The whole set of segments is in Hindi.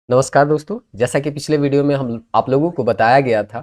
नमस्कार दोस्तों। जैसा कि पिछले वीडियो में हम आप लोगों को बताया गया था,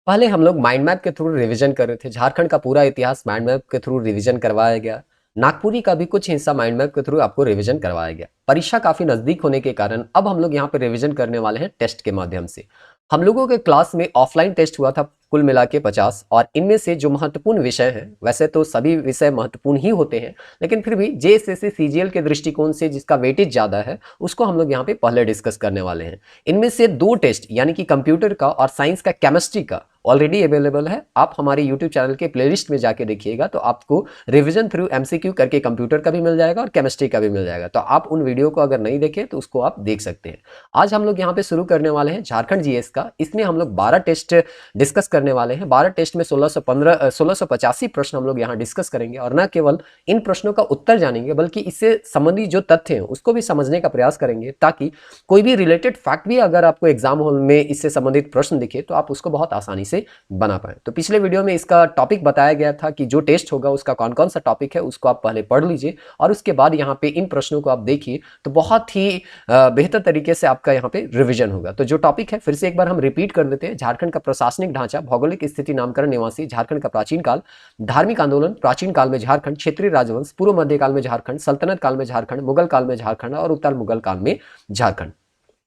पहले हम लोग माइंड मैप के थ्रू रिवीजन कर रहे थे। झारखंड का पूरा इतिहास माइंड मैप के थ्रू रिवीजन करवाया गया। नागपुरी का भी कुछ हिस्सा माइंड मैप के थ्रू आपको रिवीजन करवाया गया। परीक्षा काफी नजदीक होने के कारण अब हम लोग यहाँ पे रिवीजन करने वाले हैं टेस्ट के माध्यम से। हम लोगों के क्लास में ऑफलाइन टेस्ट हुआ था कुल मिला के 50, और इनमें से जो महत्वपूर्ण विषय हैं, वैसे तो सभी विषय महत्वपूर्ण ही होते हैं, लेकिन फिर भी जेएसएससी सीजीएल के दृष्टिकोण से जिसका वेटेज ज्यादा है उसको हम लोग यहाँ पे पहले डिस्कस करने वाले हैं। इनमें से दो टेस्ट यानी कि कंप्यूटर का और साइंस का केमिस्ट्री का ऑलरेडी अवेलेबल है। आप हमारे यूट्यूब चैनल के प्लेलिस्ट में जाके देखिएगा तो आपको रिवीजन थ्रू एमसीक्यू करके कंप्यूटर का भी मिल जाएगा और केमिस्ट्री का भी मिल जाएगा। तो आप उन वीडियो को अगर नहीं देखें तो उसको आप देख सकते हैं। आज हम लोग यहाँ पे शुरू करने वाले हैं झारखंड जीएस का। इसमें हम लोग 12 टेस्ट डिस्कस करने वाले हैं। 12 टेस्ट में 1685 प्रश्न हम लोग यहाँ डिस्कस करेंगे, और न केवल इन प्रश्नों का उत्तर जानेंगे बल्कि इससे संबंधित जो तथ्य हैं उसको भी समझने का प्रयास करेंगे, ताकि कोई भी रिलेटेड फैक्ट भी अगर आपको एग्जाम हॉल में इससे संबंधित प्रश्न दिखे तो आप उसको बहुत आसानी से बना पाए। तो पिछले वीडियो में इसका टॉपिक बताया गया था कि जो टेस्ट होगा उसका कौन कौन सा टॉपिक है, उसको आप पहले पढ़ लीजिए और उसके बाद यहाँ पे इन प्रश्नों को आप देखिए तो बहुत ही बेहतर तरीके से आपका यहाँ पे रिवीजन होगा। तो जो टॉपिक है फिर से एक बार हम रिपीट कर देते हैं। झारखंड का प्रशासनिक ढांचा, भौगोलिक स्थिति, नामकरण, निवासी, झारखंड का प्राचीन काल, धार्मिक आंदोलन, प्राचीन काल में झारखंड, क्षेत्रीय राजवंश, पूर्व मध्यकाल में झारखंड, सल्तनत काल में झारखंड, मुगल काल में झारखंड और उत्तर मुगल काल में झारखंड।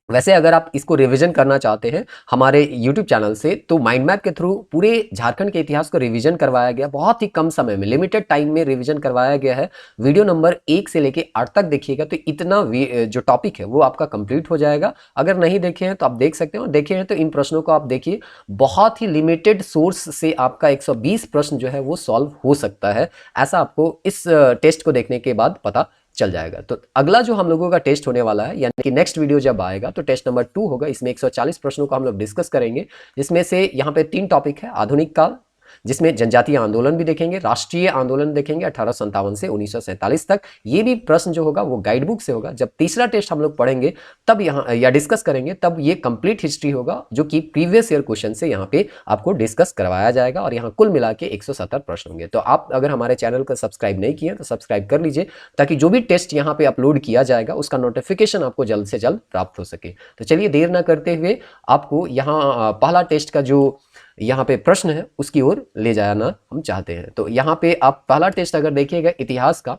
वैसे अगर आप इसको रिवीजन करना चाहते हैं हमारे YouTube चैनल से, तो माइंड मैप के थ्रू पूरे झारखंड के इतिहास को रिवीजन करवाया गया। बहुत ही कम समय में, लिमिटेड टाइम में रिवीजन करवाया गया है। वीडियो नंबर 1 से लेके 8 तक देखिएगा तो इतना जो टॉपिक है वो आपका कंप्लीट हो जाएगा। अगर नहीं देखे हैं तो आप देख सकते हैं, और देखे हैं तो इन प्रश्नों को आप देखिए। बहुत ही लिमिटेड सोर्स से आपका 120 प्रश्न जो है वो सॉल्व हो सकता है, ऐसा आपको इस टेस्ट को देखने के बाद पता चल जाएगा। तो अगला जो हम लोगों का टेस्ट होने वाला है, यानी कि नेक्स्ट वीडियो जब आएगा तो टेस्ट नंबर 2 होगा। इसमें 140 प्रश्नों को हम लोग डिस्कस करेंगे, जिसमें से यहाँ पे 3 टॉपिक है। आधुनिक काल, जिसमें जनजातीय आंदोलन भी देखेंगे, राष्ट्रीय आंदोलन देखेंगे 1857 से 1947 तक। ये भी प्रश्न जो होगा वो गाइड बुक से होगा। जब तीसरा टेस्ट हम लोग पढ़ेंगे तब यहाँ या डिस्कस करेंगे तब ये कंप्लीट हिस्ट्री होगा, जो कि प्रीवियस ईयर क्वेश्चन से यहाँ पे आपको डिस्कस करवाया जाएगा, और यहाँ कुल मिला के 170 प्रश्न होंगे। तो आप अगर हमारे चैनल को सब्सक्राइब नहीं किए तो सब्सक्राइब कर लीजिए, ताकि जो भी टेस्ट यहाँ पे अपलोड किया जाएगा उसका नोटिफिकेशन आपको जल्द से जल्द प्राप्त हो सके। तो चलिए देर ना करते हुए आपको यहाँ पहला टेस्ट का जो यहाँ पे प्रश्न है उसकी ओर ले जाना हम चाहते हैं। तो यहाँ पे आप पहला टेस्ट अगर देखिएगा इतिहास का,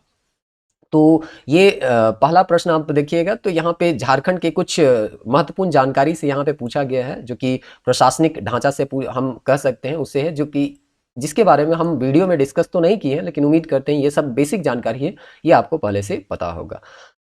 तो ये पहला प्रश्न आप देखिएगा तो यहाँ पे झारखंड के कुछ महत्वपूर्ण जानकारी से यहाँ पे पूछा गया है, जो कि प्रशासनिक ढांचा से हम कह सकते हैं उससे है, जो कि जिसके बारे में हम वीडियो में डिस्कस तो नहीं किए हैं, लेकिन उम्मीद करते हैं ये सब बेसिक जानकारी है, ये आपको पहले से पता होगा।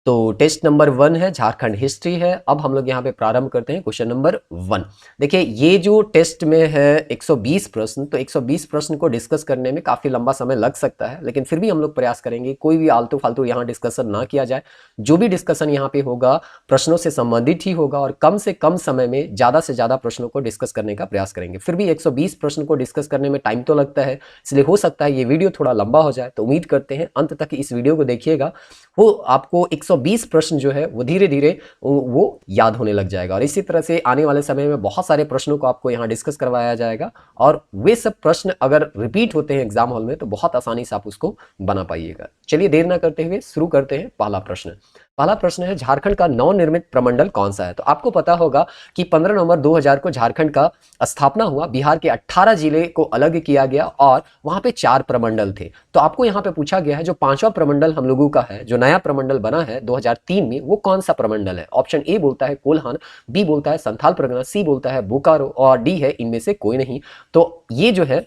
तो टेस्ट नंबर 1 है, झारखंड हिस्ट्री है। अब हम लोग यहाँ पे प्रारंभ करते हैं क्वेश्चन नंबर 1। देखिए ये जो टेस्ट में है 120 प्रश्न, तो 120 प्रश्न को डिस्कस करने में काफी लंबा समय लग सकता है, लेकिन फिर भी हम लोग प्रयास करेंगे कोई भी आलतू फालतू यहाँ डिस्कशन ना किया जाए। जो भी डिस्कशन यहाँ पे होगा प्रश्नों से संबंधित ही होगा, और कम से कम समय में ज्यादा से ज्यादा प्रश्नों को डिस्कस करने का प्रयास करेंगे। फिर भी 120 प्रश्न को डिस्कस करने में टाइम तो लगता है, इसलिए हो सकता है ये वीडियो थोड़ा लंबा हो जाए। तो उम्मीद करते हैं अंत तक इस वीडियो को देखिएगा, वो आपको 120 प्रश्न जो है वो धीरे धीरे वो याद होने लग जाएगा। और इसी तरह से आने वाले समय में बहुत सारे प्रश्नों को आपको यहाँ डिस्कस करवाया जाएगा, और वे सब प्रश्न अगर रिपीट होते हैं एग्जाम हॉल में तो बहुत आसानी से आप उसको बना पाइएगा। चलिए देर ना करते हुए शुरू करते हैं पहला प्रश्न। पहला प्रश्न है, झारखंड का नवनिर्मित प्रमंडल कौन सा है? तो आपको पता होगा कि 15 नवंबर 2000 को झारखंड का स्थापना हुआ। बिहार के 18 जिले को अलग किया गया और वहां पे 4 प्रमंडल थे। तो आपको यहाँ पे पूछा गया है जो 5वां प्रमंडल हम लोगों का है, जो नया प्रमंडल बना है 2003 में, वो कौन सा प्रमंडल है? ऑप्शन ए बोलता है कोल्हान, बी बोलता है संथाल परगना, सी बोलता है बोकारो, और डी है इनमें से कोई नहीं। तो ये जो है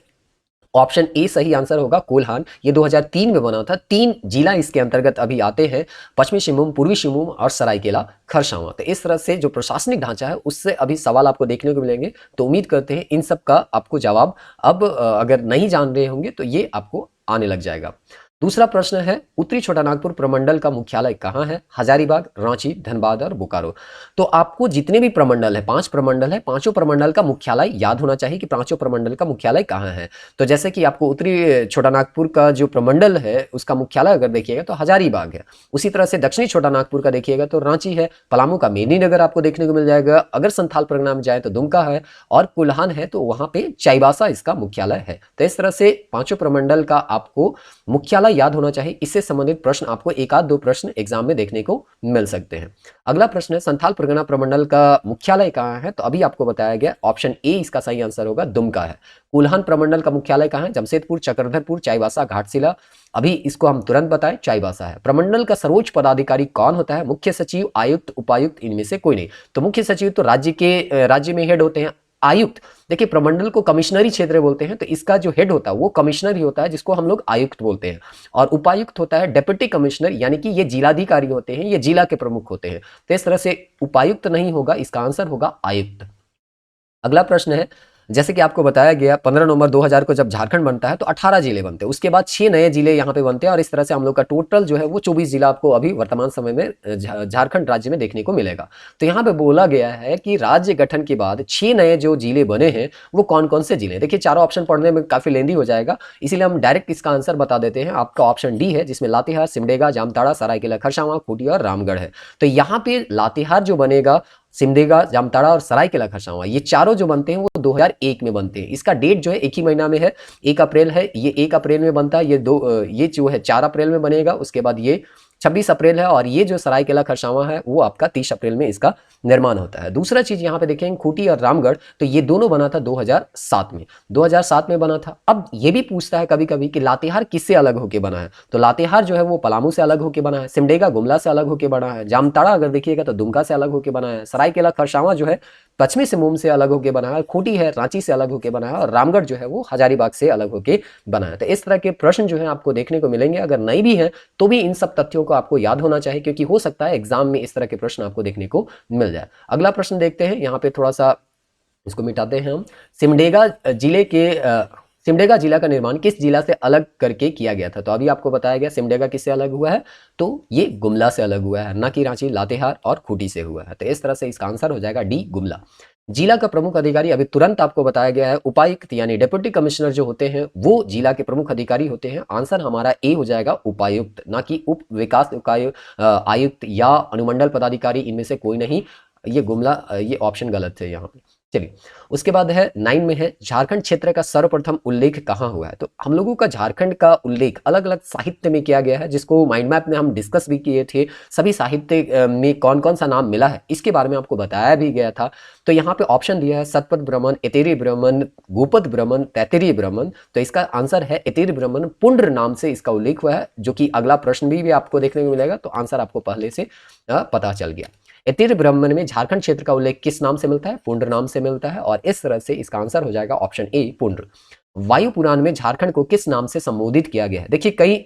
ऑप्शन ए सही आंसर होगा, कोल्हान। ये 2003 में बना था। 3 जिला इसके अंतर्गत अभी आते हैं, पश्चिमी सिंहभूम, पूर्वी सिंहभूम और सरायकेला खरसावां। तो इस तरह से जो प्रशासनिक ढांचा है उससे अभी सवाल आपको देखने को मिलेंगे। तो उम्मीद करते हैं इन सब का आपको जवाब अब अगर नहीं जान रहे होंगे तो ये आपको आने लग जाएगा। दूसरा प्रश्न है, उत्तरी छोटानागपुर प्रमंडल का मुख्यालय कहाँ है? हजारीबाग, रांची, धनबाद और बोकारो। तो आपको जितने भी प्रमंडल है, 5 प्रमंडल है, पांचों प्रमंडल का मुख्यालय याद होना चाहिए कि पांचों प्रमंडल का मुख्यालय कहाँ है। तो जैसे कि आपको उत्तरी छोटानागपुर का जो प्रमंडल है उसका मुख्यालय अगर देखिएगा तो हजारीबाग है। उसी तरह से दक्षिणी छोटानागपुर का देखिएगा तो रांची है। पलामू का मेदिनीनगर आपको देखने को मिल जाएगा। अगर संथाल परगना में जाए तो दुमका है, और कोल्हान है तो वहां पे चाईबासा इसका मुख्यालय है। तो इस तरह से पांचों प्रमंडल का आपको मुख्यालय मुख्यालय याद होना चाहिए, इससे संबंधित प्रश्न आपको एक आध दो प्रश्न एग्जाम में देखने को मिल सकते हैं। अगला प्रश्न है संथाल परगना प्रमंडल का मुख्यालय कहाँ है? तो अभी आपको बताया गया ऑप्शन ए इसका सही आंसर होगा, दुमका है। कुल्हान प्रमंडल का मुख्यालय कहाँ है? जमशेदपुर, चक्रधरपुर, चाईबासा, घाटशिला। अभी इसको हम तुरंत बताएं, चाईबासा है। प्रमंडल का सर्वोच्च पदाधिकारी कौन होता है? मुख्य सचिव, आयुक्त, उपायुक्त, इनमें से कोई नहीं। तो मुख्य सचिव तो राज्य में हेड होते हैं। आयुक्त, देखिए प्रमंडल को कमिश्नरी क्षेत्र बोलते हैं, तो इसका जो हेड होता है वो कमिश्नर ही होता है, जिसको हम लोग आयुक्त बोलते हैं। और उपायुक्त होता है डेप्यूटी कमिश्नर, यानी कि ये जिलाधिकारी होते हैं, ये जिला के प्रमुख होते हैं। तो इस तरह से उपायुक्त नहीं होगा, इसका आंसर होगा आयुक्त। अगला प्रश्न है, जैसे कि आपको बताया गया 15 नवंबर 2000 को जब झारखंड बनता है तो 18 जिले बनते हैं, उसके बाद 6 नए जिले यहाँ पे बनते हैं, और इस तरह से हम लोग का टोटल जो है वो 24 जिला आपको अभी वर्तमान समय में झारखंड राज्य में देखने को मिलेगा। तो यहाँ पे बोला गया है कि राज्य गठन के बाद 6 नए जो जिले बने हैं वो कौन कौन से जिले। देखिए चारों ऑप्शन पढ़ने में काफी लेंदी हो जाएगा, इसीलिए हम डायरेक्ट इसका आंसर बता देते हैं। आपका ऑप्शन डी है, जिसमें लातेहार, सिमडेगा, जामताड़ा, सरायकेला खरसावां, खूंटी और रामगढ़ है। तो यहाँ पे लातेहार जो बनेगा, सिमडेगा, जामताड़ा और सरायकेला खरसावां, ये चारों जो बनते हैं वो 2001 में बनते हैं। इसका डेट जो है एक ही महीना में है, 1 अप्रैल है। ये 1 अप्रैल में बनता है, ये जो है 4 अप्रैल में बनेगा, उसके बाद ये 26 अप्रैल है, और ये जो सरायकेला खरसावां है वो आपका 30 अप्रैल में इसका निर्माण होता है। दूसरा चीज यहाँ पे देखेंगे खूंटी और रामगढ़, तो ये दोनों बना था 2007 में, 2007 में बना था। अब ये भी पूछता है कभी कभी कि लातेहार किससे अलग होकर बना है, तो लातेहार जो है वो पलामू से अलग होकर बना है, सिमडेगा गुमला से अलग होकर बना है, जामताड़ा अगर देखिएगा तो दुमका से अलग होकर बना है, सरायकेला खरसावां जो है पश्चिमी सिंहभूम से अलग होकर बना है, खूंटी है रांची से अलग होकर बना है, और रामगढ़ जो है वो हजारीबाग से अलग होकर बना है। तो इस तरह के प्रश्न जो है आपको देखने को मिलेंगे, अगर नहीं भी है तो भी इन सब तथ्यों को आपको याद होना चाहिए, क्योंकि हो सकता है एग्जाम में इस तरह के प्रश्न आपको देखने को मिल जाए। अगला प्रश्न देखते हैं, यहाँ पे थोड़ा सा इसको मिटाते हैं हम। सिमडेगा जिला का निर्माण किस जिला से अलग करके किया गया था? तो अभी आपको बताया गया सिमडेगा किससे अलग हुआ है, तो ये गुमला से अलग हुआ है, ना कि रांची, लातेहार और खूंटी से हुआ है। तो इस तरह से इसका आंसर हो जाएगा डी, गुमला। जिला का प्रमुख अधिकारी अभी तुरंत आपको बताया गया है, उपायुक्त यानी डेप्यूटी कमिश्नर जो होते हैं वो जिला के प्रमुख अधिकारी होते हैं। आंसर हमारा ए हो जाएगा, उपायुक्त, ना कि उप विकास आयुक्त या अनुमंडल पदाधिकारी, इनमें से कोई नहीं। ये गुमला, ये ऑप्शन गलत है यहाँ पे। चलिए उसके बाद है 9 में है, झारखंड क्षेत्र का सर्वप्रथम उल्लेख कहाँ हुआ है? तो हम लोगों का झारखंड का उल्लेख अलग अलग साहित्य में किया गया है, जिसको माइंड मैप में हम डिस्कस भी किए थे। सभी साहित्य में कौन कौन सा नाम मिला है इसके बारे में आपको बताया भी गया था। तो यहाँ पे ऑप्शन दिया है सतपथ ब्राह्मण, एतेरी ब्राह्मण, गोपद ब्राह्मण, तैतरीय ब्राह्मण। तो इसका आंसर है एतेरी ब्राह्मण, पुंड्र नाम से इसका उल्लेख हुआ है, जो कि अगला प्रश्न भी आपको देखने को मिलेगा। तो आंसर आपको पहले से पता चल गया। एतिर ब्राह्मण में झारखंड क्षेत्र का उल्लेख किस नाम से मिलता है? पुंड्र नाम से मिलता है, और इस तरह से इसका आंसर हो जाएगा ऑप्शन ए, पुंड्र। वायु पुराण में झारखंड को किस नाम से संबोधित किया गया है? देखिए कई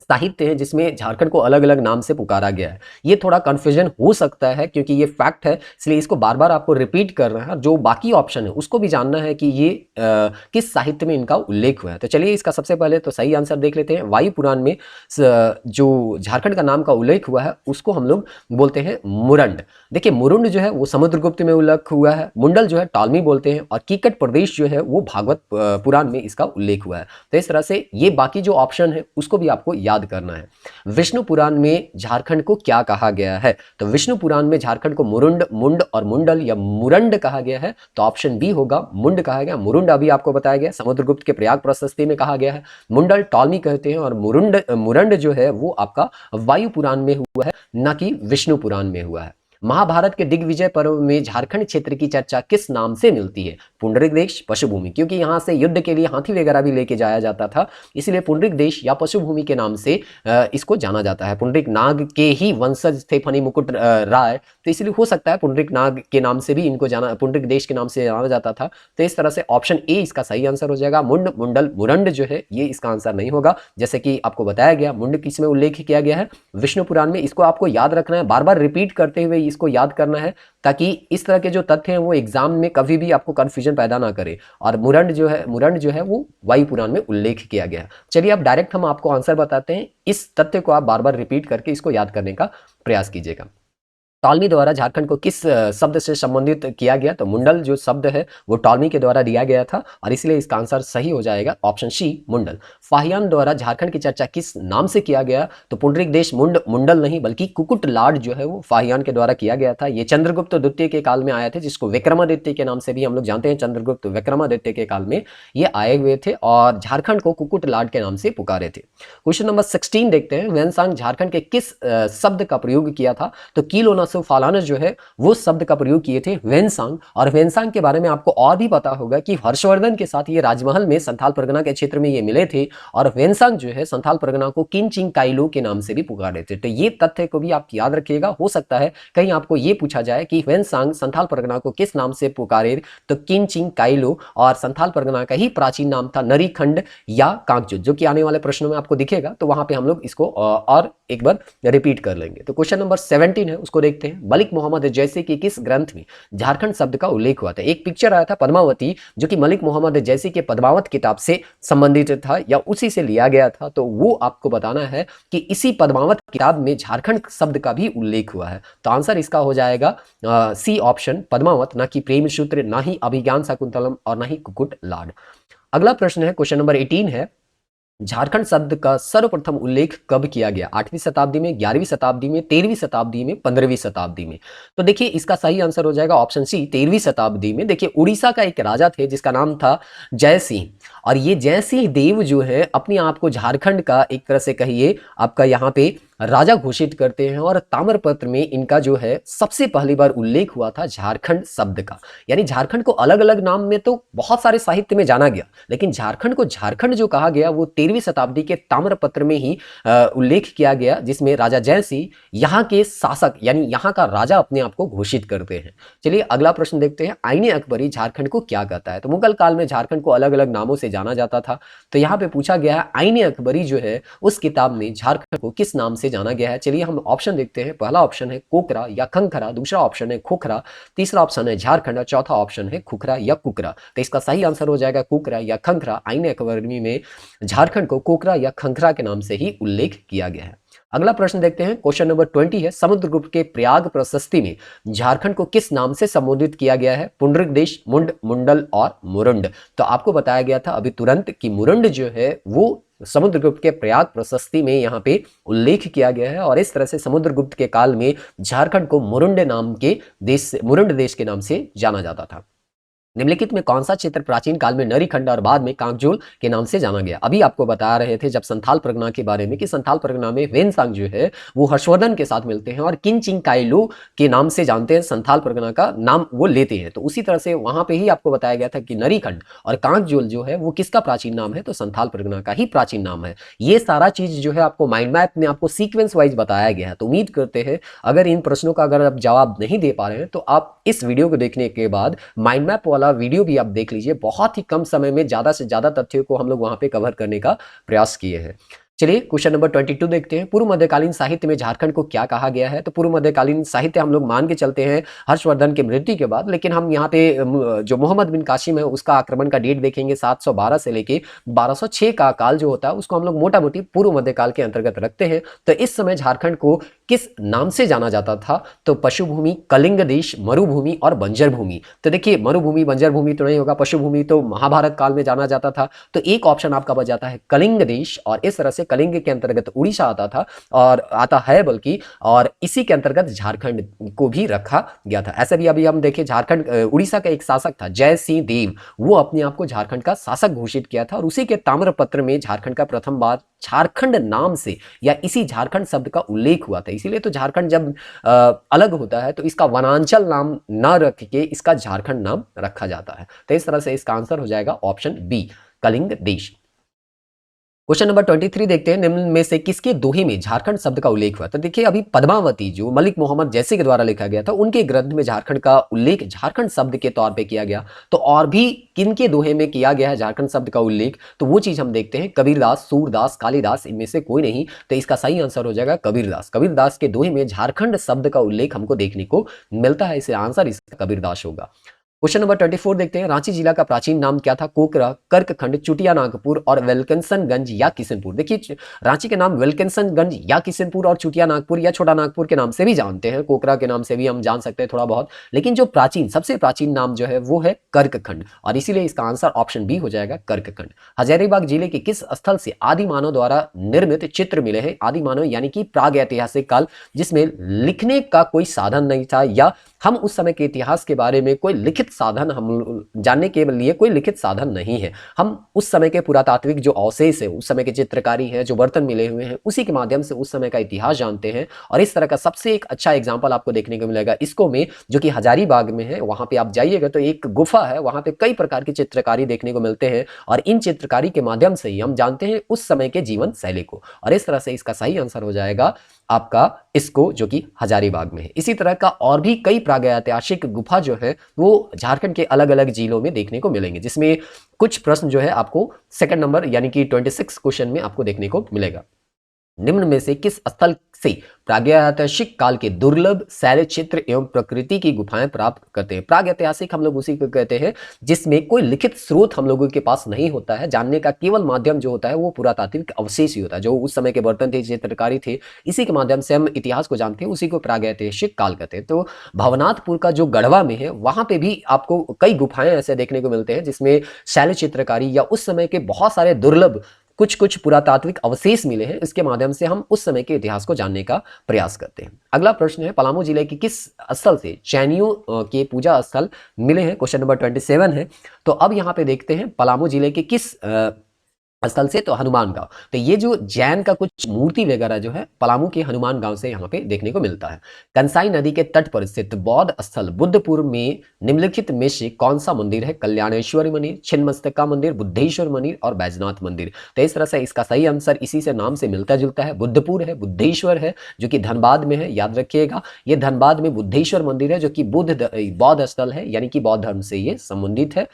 साहित्य है जिसमें झारखंड को अलग अलग नाम से पुकारा गया है। ये थोड़ा कंफ्यूजन हो सकता है क्योंकि ये फैक्ट है, इसलिए इसको बार बार आपको रिपीट करना है। जो बाकी ऑप्शन है उसको भी जानना है कि ये किस साहित्य में इनका उल्लेख हुआ है। तो चलिए इसका सबसे पहले तो सही आंसर देख लेते हैं। वायु पुराण में जो झारखंड का नाम का उल्लेख हुआ है उसको हम लोग बोलते हैं मुरंड। देखिए मुरुंड जो है वो समुद्रगुप्त में उल्लेख हुआ है, मुंडल जो है टॉलमी बोलते हैं, और कीकट प्रदेश जो है वो भागवत पुराण में इसका उल्लेख हुआ है। तो इस तरह से ये बाकी जो ऑप्शन है उसको भी आपको याद करना है। विष्णु पुराण में झारखंड को क्या कहा गया है? तो विष्णु पुराण में झारखंड को मुरुंड, मुंड और मुंडल या मुरंड कहा गया है। तो ऑप्शन बी होगा, मुंड कहा गया। मुरुंड अभी आपको बताया गया समुद्रगुप्त के प्रयाग प्रशस्ति में कहा गया है। मुंडल टॉलमी कहते हैं, और मुरंड जो है वो आपका वायु पुराण में हुआ है, ना कि विष्णु पुराण में हुआ है। महाभारत के दिग्विजय पर्व में झारखंड क्षेत्र की चर्चा किस नाम से मिलती है? पुंडरिक देश, पशुभूमि, क्योंकि यहां से युद्ध के लिए हाथी वगैरह भी लेके जाया जाता था, इसलिए पुंडरिक देश या पशुभूमि के नाम से इसको जाना जाता है। पुंडरिक नाग के ही वंशज थे फनी मुकुट राय, तो इसलिए हो सकता है पुंडरिक नाग के नाम से भी इनको जाना, पुंडरिक देश के नाम से जाना जाता था। तो इस तरह से ऑप्शन ए इसका सही आंसर हो जाएगा। मुंड, मुंडल, मुरंड जो है ये इसका आंसर नहीं होगा। जैसे कि आपको बताया गया मुंड किस में उल्लेख किया गया है? विष्णु पुराण में। इसको आपको याद रखना है, बार बार रिपीट करते हुए इसको याद करना है, ताकि इस तरह के जो तथ्य हैं वो एग्जाम में कभी भी आपको कंफ्यूजन पैदा ना करे। और मुरंड जो है वो वायु पुराण में उल्लेख किया गया है। चलिए अब डायरेक्ट हम आपको आंसर बताते हैं, इस तथ्य को आप बार बार रिपीट करके इसको याद करने का प्रयास कीजिएगा। टॉलमी द्वारा झारखंड को किस शब्द से संबंधित किया गया? तो मुंडल जो शब्द है वो टॉलमी के द्वारा दिया गया था और इसलिए इसका आंसर सही हो जाएगा ऑप्शन सी मुंडल। फाहियान द्वारा झारखंड की चर्चा किस नाम से किया गया? तो पुंडरीक देश मुंडल नहीं बल्कि कुकुट लाड जो है वो फाहियान के द्वारा किया गया था। ये चंद्रगुप्त द्वितीय के काल में आए थे, जिसको विक्रमादित्य के नाम से भी हम लोग जानते हैं। चंद्रगुप्त विक्रमादित्य के काल में ये आए हुए थे और झारखंड को कुकुट लाड के नाम से पुकारे थे। क्वेश्चन नंबर 16 देखते हैं, वेनसांग झारखंड के किस शब्द का प्रयोग किया था? तो कीलोनासो फालानस जो है वो शब्द का प्रयोग किए थे वेनसांग। और वेनसांग के बारे में आपको और भी पता होगा कि हर्षवर्धन के साथ ये राजमहल में संथाल परगना के क्षेत्र में ये मिले थे और वेनसांग जो है संथाल परगना को किनचिंग काइलो के नाम से भी पुकारे थे। तो ये तथ्य को भी आप याद रखिएगा, हो सकता है कहीं आपको ये पूछा जाए कि वेनसांग संथाल परगना को किस नाम से पुकारे, तो किनचिंग काइलो। और संथाल परगना का ही प्राचीन नाम था नरीखंड या कांगचुत, जो कि आने वाले प्रश्नों में आपको दिखेगा, तो वहां पे हम लोग इसको और एक बार रिपीट कर लेंगे। तो क्वेश्चन नंबर 17 है, उसको देखते हैं। मलिक मोहम्मद जैसी की किस ग्रंथ में झारखंड शब्द का उल्लेख हुआ था? एक पिक्चर आया था पद्मावती, जो कि मलिक मोहम्मद जैसी के पद्मावत किताब से संबंधित था या उसी से लिया गया था। तो वो आपको बताना है कि इसी पद्मावत किताब में झारखंड शब्द का भी उल्लेख हुआ है। तो आंसर इसका हो जाएगा सी ऑप्शन पद्मावत, ना कि प्रेम सूत्र, ना ही अभिज्ञान शाकुंतलम और ना ही कुकुट लाड। अगला प्रश्न है, क्वेश्चन नंबर 18 है, झारखंड शब्द का सर्वप्रथम उल्लेख कब किया गया? 8वीं शताब्दी में, 11वीं शताब्दी में, 13वीं शताब्दी में, 15वीं शताब्दी में? तो देखिए इसका सही आंसर हो जाएगा ऑप्शन सी 13वीं शताब्दी में। देखिए उड़ीसा का एक राजा थे जिसका नाम था जय सिंह, और ये जय सिंह देव जो है अपने आप को झारखंड का एक तरह से कहिए आपका यहाँ पे राजा घोषित करते हैं और ताम्रपत्र में इनका जो है सबसे पहली बार उल्लेख हुआ था झारखंड शब्द का। यानी झारखंड को अलग अलग नाम में तो बहुत सारे साहित्य में जाना गया, लेकिन झारखंड को झारखंड जो कहा गया वो 13वीं शताब्दी के ताम्रपत्र में ही उल्लेख किया गया, जिसमें राजा जय सिंह यहाँ के शासक यानी यहाँ का राजा अपने आप को घोषित करते हैं। चलिए अगला प्रश्न देखते हैं, आईने अकबरी झारखंड को क्या कहता है? तो मुगल काल में झारखंड को अलग अलग नामों से जाना जाता था। तो यहाँ पे पूछा गया है आईने अकबरी जो है उस किताब में झारखंड को किस नाम से जाना गया है? चलिए हम ऑप्शन देखते हैं। पहला ऑप्शन है कोकरा या खंखरा, दूसरा ऑप्शन है खोखरा, तीसरा ऑप्शन है झारखंड और चौथा ऑप्शन है खुखरा या कुकरा। तो इसका सही आंसर हो जाएगा कोकरा या खंखरा। आईने अकबरी में झारखंड को कोकरा या खंखरा के नाम से ही उल्लेख किया गया है। अगला प्रश्न देखते हैं, क्वेश्चन नंबर 20 है, समुद्रगुप्त के प्रयाग प्रशस्ति में झारखंड को किस नाम से संबोधित किया गया है? पुंडरीक देश, मुंड, मुंडल और मुरुंड। तो आपको बताया गया था अभी तुरंत कि मुरुंड जो है वो समुद्रगुप्त के प्रयाग प्रशस्ति में यहाँ पे उल्लेख किया गया है और इस तरह से समुद्रगुप्त के काल में झारखंड को मुरुंड नाम के देश, मुरुंड देश के नाम से जाना जाता था। निम्नलिखित में कौन सा क्षेत्र प्राचीन काल में नरीखंड और बाद में कांगजोल के नाम से जाना गया? अभी आपको बता रहे थे जब संथाल परगना के बारे में कि संथाल परगना में वेनसांग जो है वो हर्षवर्धन के साथ मिलते हैं और किनचिंग काइलो के नाम से जानते हैं, संथाल परगना का नाम वो लेते हैं। तो उसी तरह से वहां पे ही आपको बताया गया था कि नरीखंड और कांगजोल जो है वो किसका प्राचीन नाम है? तो संथाल परगना का ही प्राचीन नाम है। ये सारा चीज जो है आपको माइंड मैप में आपको सीक्वेंस वाइज बताया गया है। तो उम्मीद करते हैं अगर इन प्रश्नों का अगर आप जवाब नहीं दे पा रहे हैं तो आप इस वीडियो को देखने के बाद माइंड मैप वाला वीडियो भी आप देख लीजिए। बहुत ही कम समय में ज्यादा से ज्यादा तथ्यों को हम लोग वहां पे कवर करने का प्रयास किए हैं। चलिए क्वेश्चन नंबर 22 देखते हैं, पूर्व मध्यकालीन साहित्य में झारखंड को क्या कहा गया है? तो पूर्व मध्यकालीन साहित्य हम लोग मान के चलते हैं हर्षवर्धन की मृत्यु के बाद, लेकिन हम यहाँ पे जो मोहम्मद बिन कासिम है उसका आक्रमण का डेट देखेंगे 712 से लेके 1206 का काल जो होता है उसको हम लोग मोटा मोटी पूर्व मध्यकाल के अंतर्गत रखते हैं। तो इस समय झारखंड को किस नाम से जाना जाता था? तो पशुभूमि, कलिंग देश, मरुभूमि और बंजर भूमि। तो देखिए मरुभूमि बंजर भूमि तो नहीं होगा, पशुभूमि तो महाभारत काल में जाना जाता था। तो एक ऑप्शन आपका बच जाता है कलिंग देश, और इस तरह से कलिंग के अंतर्गत उड़ीसा आता था और आता है बल्कि, और इसी के अंतर्गत झारखंड को भी रखा गया था। ऐसे भी अभी हम देखें झारखंड उड़ीसा का एक शासक था जय सिंह देव, वो अपने आप को झारखंड का शासक घोषित किया था और उसी के ताम्रपत्र में झारखंड का प्रथम बार झारखंड नाम से या इसी झारखंड शब्द का उल्लेख हुआ था। इसीलिए तो झारखंड जब अलग होता है तो इसका वनांचल नाम न रख के इसका झारखंड नाम रखा जाता है। तो इस तरह से इसका आंसर हो जाएगा ऑप्शन बी, कलिंग देश। क्वेश्चन नंबर 23 देखते हैं, निम्न में से किसके दोहे में झारखंड शब्द का उल्लेख हुआ? तो देखिए अभी पद्मावती जो मलिक मोहम्मद जैसे के द्वारा लिखा गया था उनके ग्रंथ में झारखंड का उल्लेख झारखंड शब्द के तौर पे किया गया। तो और भी किनके दोहे में किया गया है झारखंड शब्द का उल्लेख? तो वो चीज हम देखते हैं, कबीरदास, सूरदास, कालिदास, इनमें से कोई नहीं। तो इसका सही आंसर हो जाएगा कबीरदास। कबीरदास के दोहे में झारखंड शब्द का उल्लेख हमको देखने को मिलता है, इसे आंसर इसका कबीरदास होगा। क्वेश्चन नंबर 24 देखते हैं, रांची जिला का प्राचीन नाम क्या था? कोकरा, कर्कखंड, चुटिया नागपुर और वेलकंसनगंज या किशनपुर। देखिए रांची के नाम वेलकंसनगंज या किशनपुर और चुटिया नागपुर या छोटा नागपुर के नाम से भी जानते हैं, कोकरा के नाम से भी हम जान सकते हैं थोड़ा बहुत, लेकिन जो प्राचीन सबसे प्राचीन नाम जो है वो है कर्कखंड, और इसीलिए इसका आंसर ऑप्शन बी हो जाएगा कर्कखंड। हजारीबाग जिले के किस स्थल से आदि मानव द्वारा निर्मित चित्र मिले हैं? आदि मानव यानी कि प्राग ऐतिहासिक काल, जिसमें लिखने का कोई साधन नहीं था, या हम उस समय के इतिहास के बारे में कोई लिखित साधन हम जानने के लिए कोई लिखित साधन नहीं है। हम उस समय के पुरातात्विक जो अवशेष है, उस समय के चित्रकारी है, जो बर्तन मिले हुए हैं, उसी के माध्यम से उस समय का इतिहास जानते हैं। और इस तरह का सबसे एक अच्छा एग्जाम्पल आपको देखने को मिलेगा इसको में, जो कि हजारीबाग में है। वहां पे आप जाइएगा तो एक गुफा है, वहां पे कई प्रकार की चित्रकारी देखने को मिलते हैं, और इन चित्रकारी के माध्यम से ही हम जानते हैं उस समय के जीवन शैली को। और इस तरह से इसका सही आंसर हो जाएगा आपका इसको, जो कि हजारीबाग में है। इसी तरह का और भी कई प्रागैतिहासिक गुफा जो है वो झारखंड के अलग अलग जिलों में देखने को मिलेंगे, जिसमें कुछ प्रश्न जो है आपको सेकंड नंबर यानी कि 26 क्वेश्चन में आपको देखने को मिलेगा। निम्न में से किस स्थल से प्रागैतिहासिक काल के दुर्लभ शैल चित्र एवं प्रकृति की गुफाएं प्राप्त करते हैं? प्रागैतिहासिक हम लोग उसी को कहते हैं जिसमें कोई लिखित स्रोत हम लोगों के पास नहीं होता है, जानने का केवल माध्यम जो होता है वो पुरातात्विक अवशेष ही होता है, जो उस समय के बर्तन थे, चित्रकारी थे, इसी के माध्यम से हम इतिहास को जानते हैं, उसी को प्रागैतिहासिक काल कहते हैं। तो भवनाथपुर का जो गढ़वा में है, वहां पे भी आपको कई गुफाएं ऐसे देखने को मिलते हैं जिसमें शैल चित्रकारी या उस समय के बहुत सारे दुर्लभ कुछ कुछ पुरातात्विक अवशेष मिले हैं, इसके माध्यम से हम उस समय के इतिहास को जानने का प्रयास करते हैं। अगला प्रश्न है, पलामू जिले के किस स्थल से जैनियों के पूजा स्थल मिले हैं? क्वेश्चन नंबर 27 है। तो अब यहाँ पे देखते हैं पलामू जिले के किस स्थल से, तो हनुमान गांव। तो ये जो जैन का कुछ मूर्ति वगैरह जो है पलामू के हनुमान गांव से यहाँ पे देखने को मिलता है। कंसाई नदी के तट पर स्थित बौद्ध स्थल बुद्धपुर में निम्नलिखित में से कौन सा मंदिर है? कल्याणेश्वरी मंदिर, छिन्नमस्तिका मंदिर, बुद्धेश्वर मंदिर और बैजनाथ मंदिर। तो इस तरह से इसका सही आंसर इसी से नाम से मिलता जुलता है, बुद्धपुर है, बुद्धेश्वर है जो कि धनबाद में है, याद रखिएगा ये धनबाद में बुद्धेश्वर मंदिर है जो कि बौद्ध स्थल है, यानी कि बौद्ध धर्म से ये संबंधित है।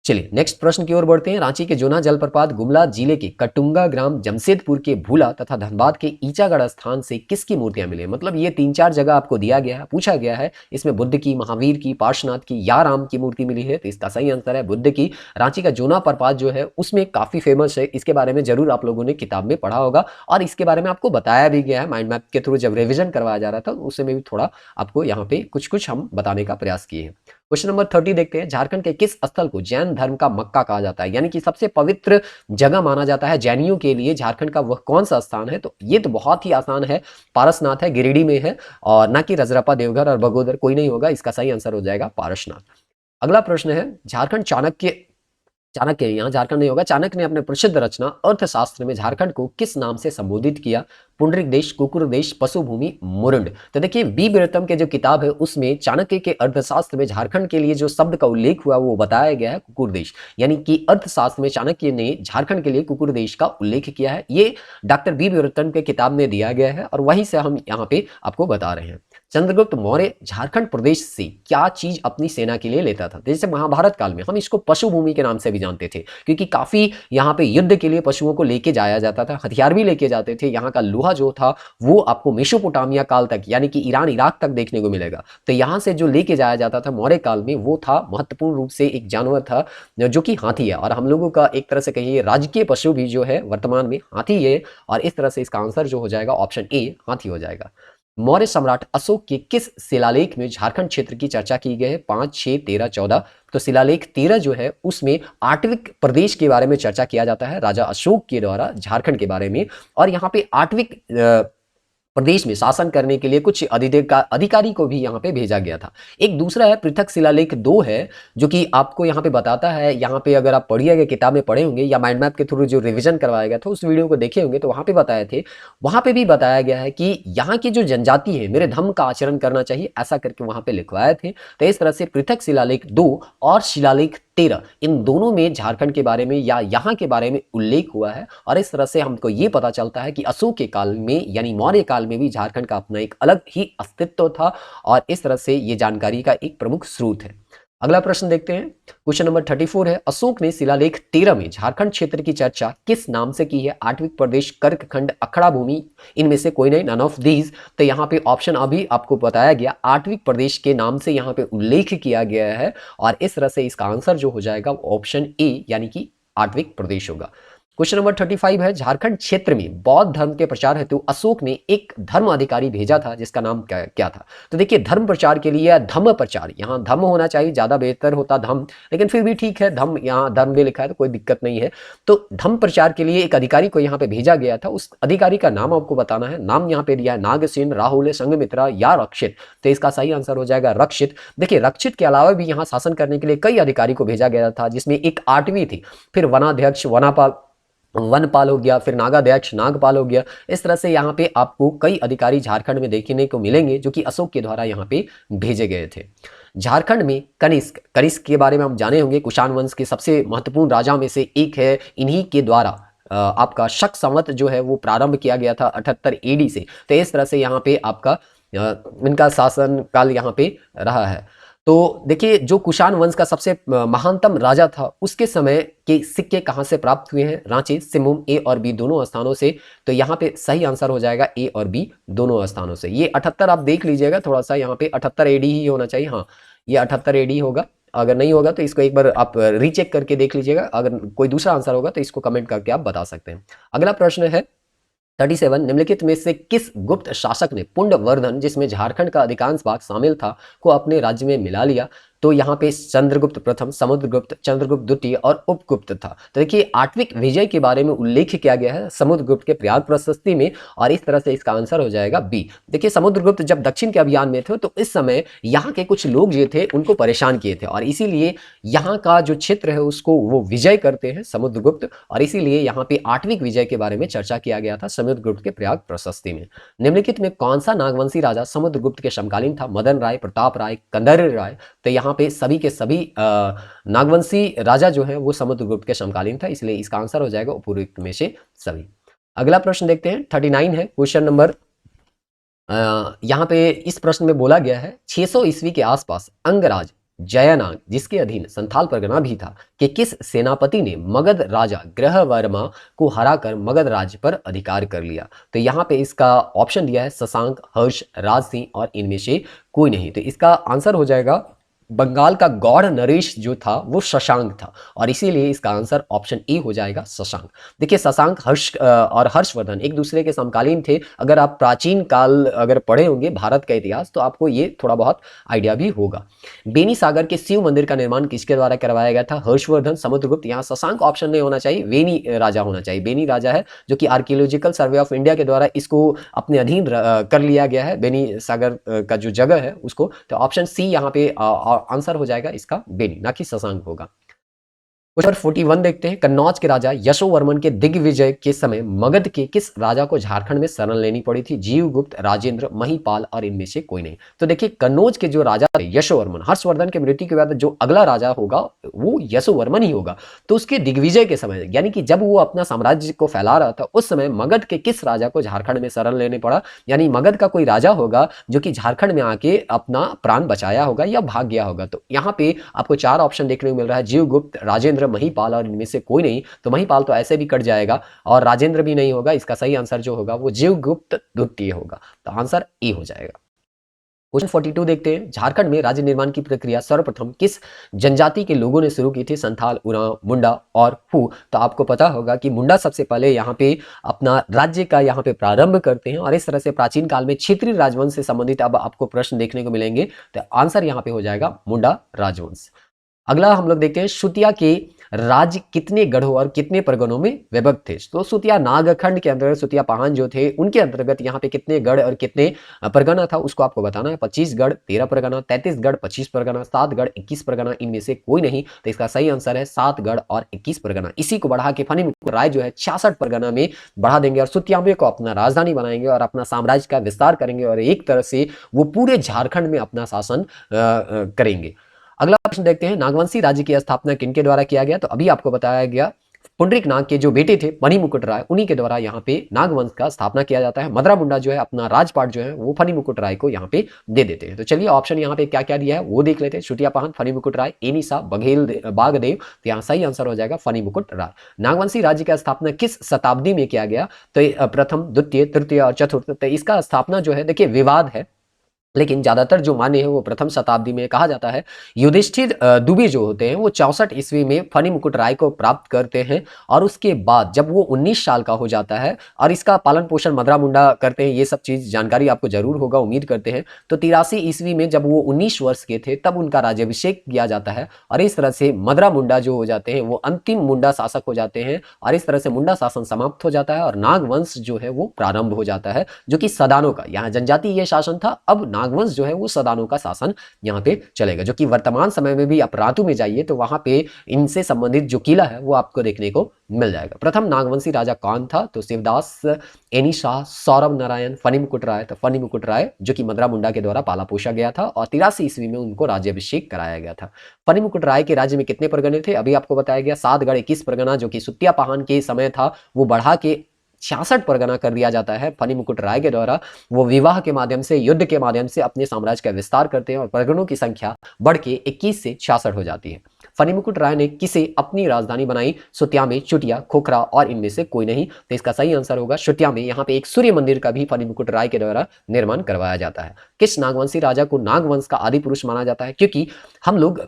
चलिए नेक्स्ट प्रश्न की ओर बढ़ते हैं। रांची के जोना जलप्रपात, गुमला जिले के कटुंगा ग्राम, जमशेदपुर के भूला तथा धनबाद के ईचागढ़ स्थान से किसकी मूर्तियां मिली? मतलब ये 3-4 जगह आपको दिया गया है, पूछा गया है, इसमें बुद्ध की, महावीर की, पार्श्वनाथ की या राम की मूर्ति मिली है, तो इसका सही आंसर है बुद्ध की। रांची का जोना प्रपात जो है उसमें काफी फेमस है, इसके बारे में जरूर आप लोगों ने किताब में पढ़ा होगा, और इसके बारे में आपको बताया भी गया है माइंड मैप के थ्रू, जब रिविजन करवाया जा रहा था उसमें भी थोड़ा आपको यहाँ पे कुछ कुछ हम बताने का प्रयास किए हैं। क्वेश्चन नंबर 30 देखते हैं, झारखंड के किस स्थल को जैन धर्म का मक्का कहा जाता है? यानी कि सबसे पवित्र जगह माना जाता है जैनियों के लिए, झारखंड का वह कौन सा स्थान है? तो ये तो बहुत ही आसान है, पारसनाथ है, गिरिडीह में है, और ना कि रजरप्पा, देवघर और बगोदर, कोई नहीं होगा, इसका सही आंसर हो जाएगा पारसनाथ। अगला प्रश्न है, झारखंड चाणक्य यहाँ झारखंड नहीं होगा, चाणक्य ने अपने प्रसिद्ध रचना अर्थशास्त्र में झारखंड को किस नाम से संबोधित किया? पुंडरिक देश, कुकुर देश, पशुभूमि, मुरुंड। तो देखिए बी विरतम के जो किताब है उसमें चाणक्य के अर्थशास्त्र में झारखंड के लिए जो शब्द का उल्लेख हुआ वो बताया गया है कुकुर देश, यानी कि अर्थशास्त्र में चाणक्य ने झारखंड के लिए कुकुर देश का उल्लेख किया है। ये डॉक्टर बी विरतम के किताब में दिया गया है और वहीं से हम यहाँ पे आपको बता रहे हैं। चंद्रगुप्त मौर्य झारखंड प्रदेश से क्या चीज अपनी सेना के लिए लेता था? जैसे महाभारत काल में हम इसको पशु भूमि के नाम से भी जानते थे, क्योंकि काफी यहाँ पे युद्ध के लिए पशुओं को लेके जाया जाता था, हथियार भी लेके जाते थे। यहाँ का लोहा जो था वो आपको मेसोपोटामिया काल तक, यानी कि ईरान इराक तक देखने को मिलेगा। तो यहाँ से जो लेके जाया जाता था मौर्य काल में, वो था महत्वपूर्ण रूप से एक जानवर था जो कि हाथी है, और हम लोगों का एक तरह से कहिए राजकीय पशु भी जो है वर्तमान में हाथी है, और इस तरह से इसका आंसर जो हो जाएगा ऑप्शन ए हाथी हो जाएगा। मौर्य सम्राट अशोक के किस शिलालेख में झारखंड क्षेत्र की चर्चा की गई है? 5, 6, 13, 14। तो शिलालेख 13 जो है उसमें आठविक प्रदेश के बारे में चर्चा किया जाता है राजा अशोक के द्वारा झारखंड के बारे में, और यहाँ पे आठविक प्रदेश में शासन करने के लिए कुछ अधिकारी को भी यहाँ पे भेजा गया था। एक दूसरा है पृथक शिलालेख 2 है, जो कि आपको यहाँ पे बताता है, यहाँ पे अगर आप पढ़िएगा, किताब में पढ़े होंगे या माइंड मैप के थ्रू जो रिवीजन करवाया गया था उस वीडियो को देखे होंगे, तो वहाँ पे बताए थे, वहाँ पे भी बताया गया है कि यहाँ की जो जनजाति है मेरे धर्म का आचरण करना चाहिए, ऐसा करके वहाँ पे लिखवाए थे। तो इस तरह से पृथक शिलालेख 2 और शिलालेख 13 इन दोनों में झारखंड के बारे में या यहाँ के बारे में उल्लेख हुआ है, और इस तरह से हमको ये पता चलता है कि अशोक के काल में यानी मौर्य काल में भी झारखंड का अपना एक अलग ही अस्तित्व था, और इस तरह से ये जानकारी का एक प्रमुख स्रोत है। अगला प्रश्न देखते हैं। क्वेश्चन नंबर 34 है, अशोक ने शिलालेख 13 में झारखंड क्षेत्र की चर्चा किस नाम से की है? आठविक प्रदेश, कर्कखंड, अखड़ा भूमि, इनमें से कोई नहीं, नन ऑफ दीज। तो यहाँ पे ऑप्शन अभी आपको बताया गया, आठविक प्रदेश के नाम से यहाँ पे उल्लेख किया गया है और इस तरह से इसका आंसर जो हो जाएगा ऑप्शन ए यानी कि आठविक प्रदेश होगा। क्वेश्चन नंबर 35 है, झारखंड क्षेत्र में बौद्ध धर्म के प्रचार हेतु अशोक ने एक धर्म अधिकारी भेजा था जिसका नाम क्या था? तो देखिए, धर्म प्रचार के लिए धम्म प्रचार, यहाँ धम्म होना चाहिए, ज्यादा बेहतर होता धम्म, लेकिन फिर भी ठीक है, धम्म यहाँ धर्म भी लिखा है तो कोई दिक्कत नहीं है। तो धम्म प्रचार के लिए एक अधिकारी को यहाँ पे भेजा गया था, उस अधिकारी का नाम आपको बताना है। नाम यहाँ पे दिया है नागसेन, राहुल, संघमित्रा या रक्षित। तो इसका सही आंसर हो जाएगा रक्षित। देखिए, रक्षित के अलावा भी यहाँ शासन करने के लिए कई अधिकारी को भेजा गया था, जिसमें एक आठवीं थी, फिर वनाध्यक्ष वनपाल हो गया, फिर नागाध्यक्ष नागपाल हो गया। इस तरह से यहाँ पे आपको कई अधिकारी झारखंड में देखने को मिलेंगे जो कि अशोक के द्वारा यहाँ पे भेजे गए थे। झारखंड में कनिष्क के बारे में हम जाने होंगे, कुषाण वंश के सबसे महत्वपूर्ण राजा में से एक है। इन्हीं के द्वारा आपका शक संवत जो है वो प्रारंभ किया गया था 78 एडी से। तो इस तरह से यहाँ पे आपका इनका शासन काल यहाँ पे रहा है। तो देखिए, जो कुषाण वंश का सबसे महानतम राजा था उसके समय के सिक्के कहाँ से प्राप्त हुए हैं? रांची, सिमुम, ए और बी दोनों स्थानों से। तो यहाँ पे सही आंसर हो जाएगा ए और बी दोनों स्थानों से। ये 78 आप देख लीजिएगा, थोड़ा सा यहाँ पे 78 एडी ही होना चाहिए। हाँ, ये 78 एडी होगा। अगर नहीं होगा तो इसको एक बार आप रीचेक करके देख लीजिएगा। अगर कोई दूसरा आंसर होगा तो इसको कमेंट करके आप बता सकते हैं। अगला प्रश्न है 37, निम्नलिखित में से किस गुप्त शासक ने पुंडवर्धन, जिसमें झारखंड का अधिकांश भाग शामिल था, को अपने राज्य में मिला लिया? तो यहाँ पे चंद्रगुप्त प्रथम, समुद्रगुप्त, चंद्रगुप्त द्वितीय और उपगुप्त था। तो देखिए, आठविक विजय के बारे में उल्लेख किया गया है समुद्रगुप्त के प्रयाग प्रशस्ति में और इस तरह से इसका आंसर हो जाएगा बी। देखिए, समुद्रगुप्त जब दक्षिण के अभियान में थे तो इस समय यहाँ के कुछ लोग जो थे उनको परेशान किए थे और इसीलिए यहाँ का जो क्षेत्र है उसको वो विजय करते हैं समुद्रगुप्त, और इसीलिए यहाँ पे आठविक विजय के बारे में चर्चा किया गया था समुद्रगुप्त के प्रयाग प्रशस्ति में। निम्नलिखित में कौन सा नागवंशी राजा समुद्रगुप्त के समकालीन था? मदन राय, प्रताप राय, कंदर्य राय। तो यहाँ पे सभी के सभी नागवंशी राजा जो है वो समुद्रगुप्त के समकालीन था, इसलिए इसका आंसर हो जाएगा उपरोक्त में से सभी। अगला प्रश्न देखते हैं 39 है, क्वेश्चन नंबर यहाँ पे इस प्रश्न में बोला गया है 600 ईस्वी के आसपास अंगराज जयनाग, जिसके अधीन संथाल परगना भी था, कि किस सेनापति ने मगध राजा ग्रहवर्मा को हराकर मगध राज्य पर अधिकार कर लिया? तो यहाँ पे इसका ऑप्शन दिया है शशांक, हर्ष, राज सिंह और इनमें से कोई नहीं। तो इसका आंसर हो जाएगा बंगाल का गौड़ नरेश जो था वो शशांक था और इसीलिए इसका आंसर ऑप्शन ए हो जाएगा शशांक। देखिए, शशांक और हर्षवर्धन एक दूसरे के समकालीन थे। अगर आप प्राचीन काल अगर पढ़े होंगे भारत का इतिहास तो आपको ये थोड़ा बहुत आइडिया भी होगा। बेनी सागर के शिव मंदिर का निर्माण किसके द्वारा करवाया गया था? हर्षवर्धन, समुद्रगुप्त। यहाँ शशांक ऑप्शन नहीं होना चाहिए, बेनी राजा होना चाहिए। बेनी राजा है जो कि आर्कियोलॉजिकल सर्वे ऑफ इंडिया के द्वारा इसको अपने अधीन कर लिया गया है, बेनी सागर का जो जगह है उसको। तो ऑप्शन सी यहाँ पे आंसर हो जाएगा इसका बेनी, ना कि शशांक होगा। क्वेश्चन 41 देखते हैं, कन्नौज के राजा यशोवर्मन के दिग्विजय के समय मगध के किस राजा को झारखंड में शरण लेनी पड़ी थी? जीवगुप्त, राजेंद्र, महिपाल और इनमें से कोई नहीं। तो देखिए, कन्नौज के जो राजा थे यशोवर्मन, हर्षवर्धन के मृत्यु के बाद जो अगला राजा होगा वो यशोवर्मन ही होगा। तो उसके दिग्विजय के समय यानी कि जब वो अपना साम्राज्य को फैला रहा था उस समय मगध के किस राजा को झारखंड में शरण लेने पड़ा? यानी मगध का कोई राजा होगा जो कि झारखंड में आके अपना प्राण बचाया होगा या भाग गया होगा। तो यहाँ पे आपको 4 ऑप्शन देखने को मिल रहा है, जीवगुप्त, राजेंद्र, महिपाल और इनमें से कोई नहीं। तो महिपाल तो ऐसे भी कट जाएगा और राजेंद्र भी नहीं होगा। इसका सही आंसर जो होगा वो जीवगुप्त द्वितीय होगा। तो आंसर ए हो जाएगा। क्वेश्चन 42 देखते हैं, झारखंड में राज्य निर्माण की प्रक्रिया सर्वप्रथम किस जनजाति के लोगों ने शुरू की थी? संथाल, उरांव, मुंडा और हू। तो आपको पता होगा कि मुंडा सबसे पहले यहाँ पे अपना राज्य का यहाँ पे प्रारंभ करते हैं और इस तरह से प्राचीन काल में क्षेत्रीय राजवंश से संबंधित अब आपको प्रश्न देखने को मिलेंगे। तो आंसर यहाँ पे हो जाएगा मुंडा राजवंश। अगला हम लोग देखते हैं, शुतिया के राज्य कितने गढ़ों और कितने परगनों में विभक्त थे? तो शुतिया नागखंड के अंतर्गत शुतिया पहान जो थे उनके अंतर्गत यहाँ पे कितने गढ़ और कितने परगना था उसको आपको बताना है। 25 गढ़, 13 परगना, 33 गढ़, 25 परगना, 7 गढ़, 21 परगना, इनमें से कोई नहीं। तो इसका सही आंसर है 7 गढ़ और 21 परगना। इसी को बढ़ा के फनी मुकुट राय जो है 66 परगना में बढ़ा देंगे और सुतियामे को अपना राजधानी बनाएंगे और अपना साम्राज्य का विस्तार करेंगे और एक तरह से वो पूरे झारखंड में अपना शासन करेंगे। अगला प्रश्न देखते हैं, नागवंशी राज्य की स्थापना किनके द्वारा किया गया? तो अभी आपको बताया गया पुंडरीक नाग के जो बेटे थे फणिमुकुट राय, उन्हीं के द्वारा यहाँ पे नागवंश का स्थापना किया जाता है। मदरा मुंडा जो है अपना राजपाट जो है वो फणिमुकुट राय को यहाँ पे दे देते हैं। तो चलिए ऑप्शन यहाँ पे क्या क्या दिया है वो देख लेते हैं। छुटिया पाहन, फणिमुकुट राय, एनिसा, बागदेव। तो यहाँ सही आंसर हो जाएगा फणिमुकुट राय। नागवंशी राज्य का स्थापना किस शताब्दी में किया गया? तो प्रथम, द्वितीय, तृतीय और चतुर्थ। तो इसका स्थापना जो है देखिए विवाद है, लेकिन ज्यादातर जो मान्य है वो प्रथम शताब्दी में कहा जाता है। युधिष्ठिर दुबे जो होते हैं वो 64 ईस्वी में फणिमुकुट राय को प्राप्त करते हैं और उसके बाद जब वो 19 साल का हो जाता है और इसका पालन पोषण मदरा मुंडा करते हैं, ये सब चीज जानकारी आपको जरूर होगा, उम्मीद करते हैं। तो 83 ईस्वी में जब वो 19 वर्ष के थे तब उनका राज्याभिषेक किया जाता है और इस तरह से मदरा मुंडा जो हो जाते हैं वो अंतिम मुंडा शासक हो जाते हैं और इस तरह से मुंडा शासन समाप्त हो जाता है और नागवंश जो है वो प्रारंभ हो जाता है, जो कि सदानों का, यहाँ जनजातीय शासन था, अब नागवंश जो है वो सदानों का शासन यहाँ पे चलेगा। जो कि वर्तमान समय में भी आप रातू में जाइए तो वहां पे इनसे संबंधित जो किला है वो आपको देखने को मिल जाएगा। प्रथम नागवंशी राजा कौन था? तो शिवदास, एनिशाह, सौरभ नारायण, फणिमुकुट राय। तो फणिमुकुट राय जो कि मदरा मुंडा के द्वारा पाला पोषा गया था और 83 ईस्वी में उनको राज्याभिषेक कराया गया था। फणिमुकुट राय के राज्य में कितने परगने थे? अभी आपको बताया गया 7 गढ़ 21 परगना, जो कि सुत्तिया पाहन के समय था वो बढ़ा के 66 परगना कर दिया जाता है। फणिमुकुट राय के द्वारा वो विवाह के माध्यम से, युद्ध के माध्यम से अपने साम्राज्य का विस्तार करते हैं और परगनों की संख्या बढ़ के 21 से 66 हो जाती है। फणिमुकुट राय ने किसे अपनी राजधानी बनाई? सुत्यामे, चुटिया, खोखरा और इनमें से कोई नहीं। तो इसका सही आंसर होगा सुत्यामे। यहाँ पे एक सूर्य मंदिर का भी फणिमुकुट राय के द्वारा निर्माण करवाया जाता है। किस नागवंशी राजा को नागवंश का आदि पुरुष माना जाता है? क्योंकि हम लोग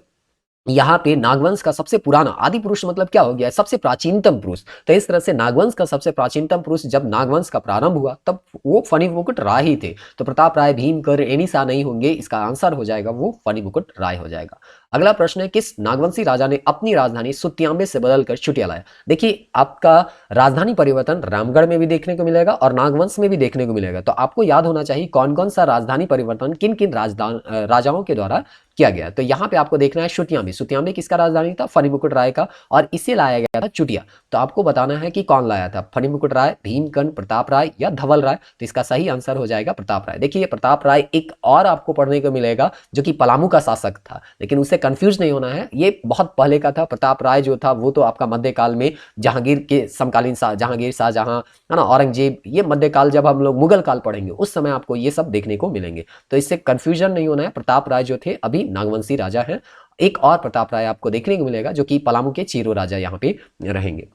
यहाँ पे नागवंश का सबसे पुराना, आदि पुरुष मतलब क्या हो गया? सबसे प्राचीनतम पुरुष। तो इस तरह से नागवंश का सबसे प्राचीनतम पुरुष जब नागवंश का प्रारंभ हुआ तब वो फणिमुकुट राय ही थे। तो प्रताप राय, भीमकर, एनिसा नहीं होंगे, इसका आंसर हो जाएगा वो फणिमुकुट राय हो जाएगा। अगला प्रश्न है, किस नागवंशी राजा ने अपनी राजधानी सुत्याम्बे से बदलकर चुटिया लाया? देखिए आपका राजधानी परिवर्तन रामगढ़ में भी देखने को मिलेगा और नागवंश में भी देखने को मिलेगा। तो आपको याद होना चाहिए कौन कौन सा राजधानी परिवर्तन किन किन राजाओं के द्वारा किया गया। तो यहाँ पे आपको देखना है सुत्याम्बे। सुत्याम्बे किसका राजधानी था? फणिमुकुट राय का, और इसे लाया गया था चुटिया। तो आपको बताना है कि कौन लाया था, फणिमुकुट राय, भीमकर्ण, प्रताप राय या धवल राय। तो इसका सही आंसर हो जाएगा प्रताप राय। देखिए प्रताप राय एक और आपको पढ़ने को मिलेगा जो कि पलामू का शासक था, लेकिन उसे कंफ्यूज नहीं होना है, ये बहुत पहले का था। प्रताप राय जो था वो तो आपका मध्यकाल में जहांगीर के समकालीन जहांगीर, शाहजहां, है ना, औरंगजेब, ये मध्यकाल जब हम लोग मुगल काल पढ़ेंगे उस समय आपको ये सब देखने को मिलेंगे। तो इससे कंफ्यूजन नहीं होना है। प्रताप राय जो थे अभी नागवंशी राजा हैं। एक और प्रताप राय आपको देखने को मिलेगा जो कि पलामू के चीरो राजा यहाँ पे रहेंगे।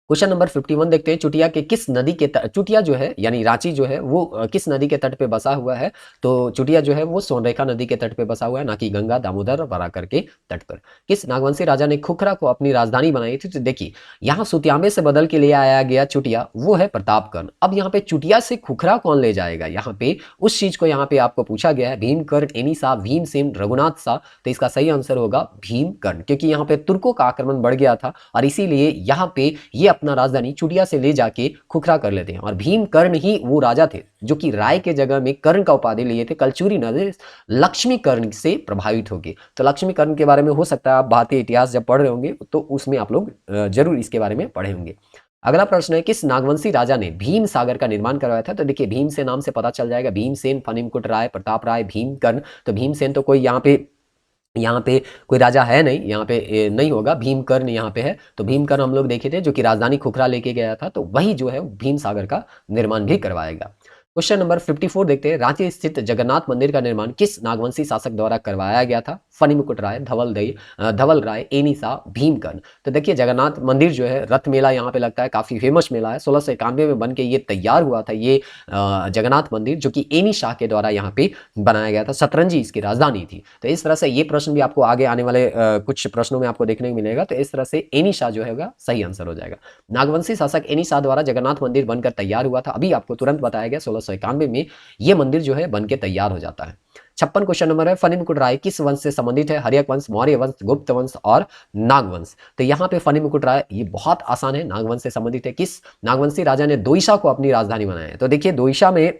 क्वेश्चन नंबर 51 देखते हैं, चुटिया के किस नदी के चुटिया जो है यानी रांची जो है वो किस नदी के तट पे बसा हुआ है? तो चुटिया जो है वो सोनरेखा नदी के तट पे बसा हुआ है, ना कि गंगा, दामोदर, बराकर के तट पर। किस नागवंशी राजा ने खुखरा को अपनी राजधानी बनाई थी? तो देखिए यहाँ सुत्याम्बे से बदल के ले आया गया चुटिया, वो है प्रतापकर्ण। अब यहाँ पे चुटिया से खुखरा कौन ले जाएगा? यहाँ पे उस चीज को यहाँ पे आपको पूछा गया है। भीमकर्ण, एनिसा, भीमसेन, रघुनाथ शाह। तो इसका सही आंसर होगा भीमकर्ण, क्योंकि यहाँ पे तुर्कों का आक्रमण बढ़ गया था और इसीलिए यहाँ पे ये अपना राजधानी चुटिया से ले जाके खुखरा कर लेते हैं। और भीमकर्ण ही वो राजा थे जो कि राय के जगह में कर्ण का उपाधि लिए थे। कलचुरी नदी लक्ष्मी कर्ण से प्रभावित होगी। तो लक्ष्मी कर्ण के बारे में हो सकता है आप भारतीय इतिहास जब पढ़ रहे होंगे तो उसमें आप लोग जरूर इसके बारे में पढ़े होंगे। अगला प्रश्न है, किस नागवंशी राजा ने भीम सागर का निर्माण करवाया था? तो देखिए भीम से नाम से पता चल जाएगा, भीमसेन, फणिमुकुट राय, प्रताप राय, भीमकर्ण। तो भीमसेन तो कोई यहाँ पे कोई राजा है नहीं, यहाँ पे नहीं होगा, भीमकर्ण यहाँ पे है। तो भीमकर्ण हम लोग देखे थे जो कि राजधानी खुखरा लेके गया था, तो वही जो है भीम सागर का निर्माण भी करवाएगा। क्वेश्चन नंबर 54 देखते हैं, रांची स्थित जगन्नाथ मंदिर का निर्माण किस नागवंशी शासक द्वारा करवाया गया था? फणिमुकुट राय, धवल राय, एनिसा, भीमकर्ण। तो देखिए जगन्नाथ मंदिर जो है रथ मेला यहाँ पे लगता है, काफी फेमस मेला है। 1691 में बन के ये तैयार हुआ था, ये जगन्नाथ मंदिर जो कि एनिशाह के द्वारा यहाँ पे बनाया गया था। सतरंजी इसकी राजधानी थी। तो इस तरह से ये प्रश्न भी आपको आगे आने वाले कुछ प्रश्नों में आपको देखने को मिलेगा। तो इस तरह से एनिशाह जो है सही आंसर हो जाएगा। नागवंशी शासक एनिशाह द्वारा जगन्नाथ मंदिर बनकर तैयार हुआ था, अभी आपको तुरंत बताया गया 1691 में ये मंदिर जो है बनके तैयार हो जाता है। 56 क्वेश्चन नंबर है, फणिमुकुट राय किस वंश से संबंधित है? हर्यक वंश, मौर्य वंश, गुप्त वंश और नागवंश। तो यहाँ पे फणिमुकुट राय ये बहुत आसान है, नागवंश से संबंधित है। किस नागवंशी राजा ने दोइशा को अपनी राजधानी बनाया है? तो देखिए दोइशा में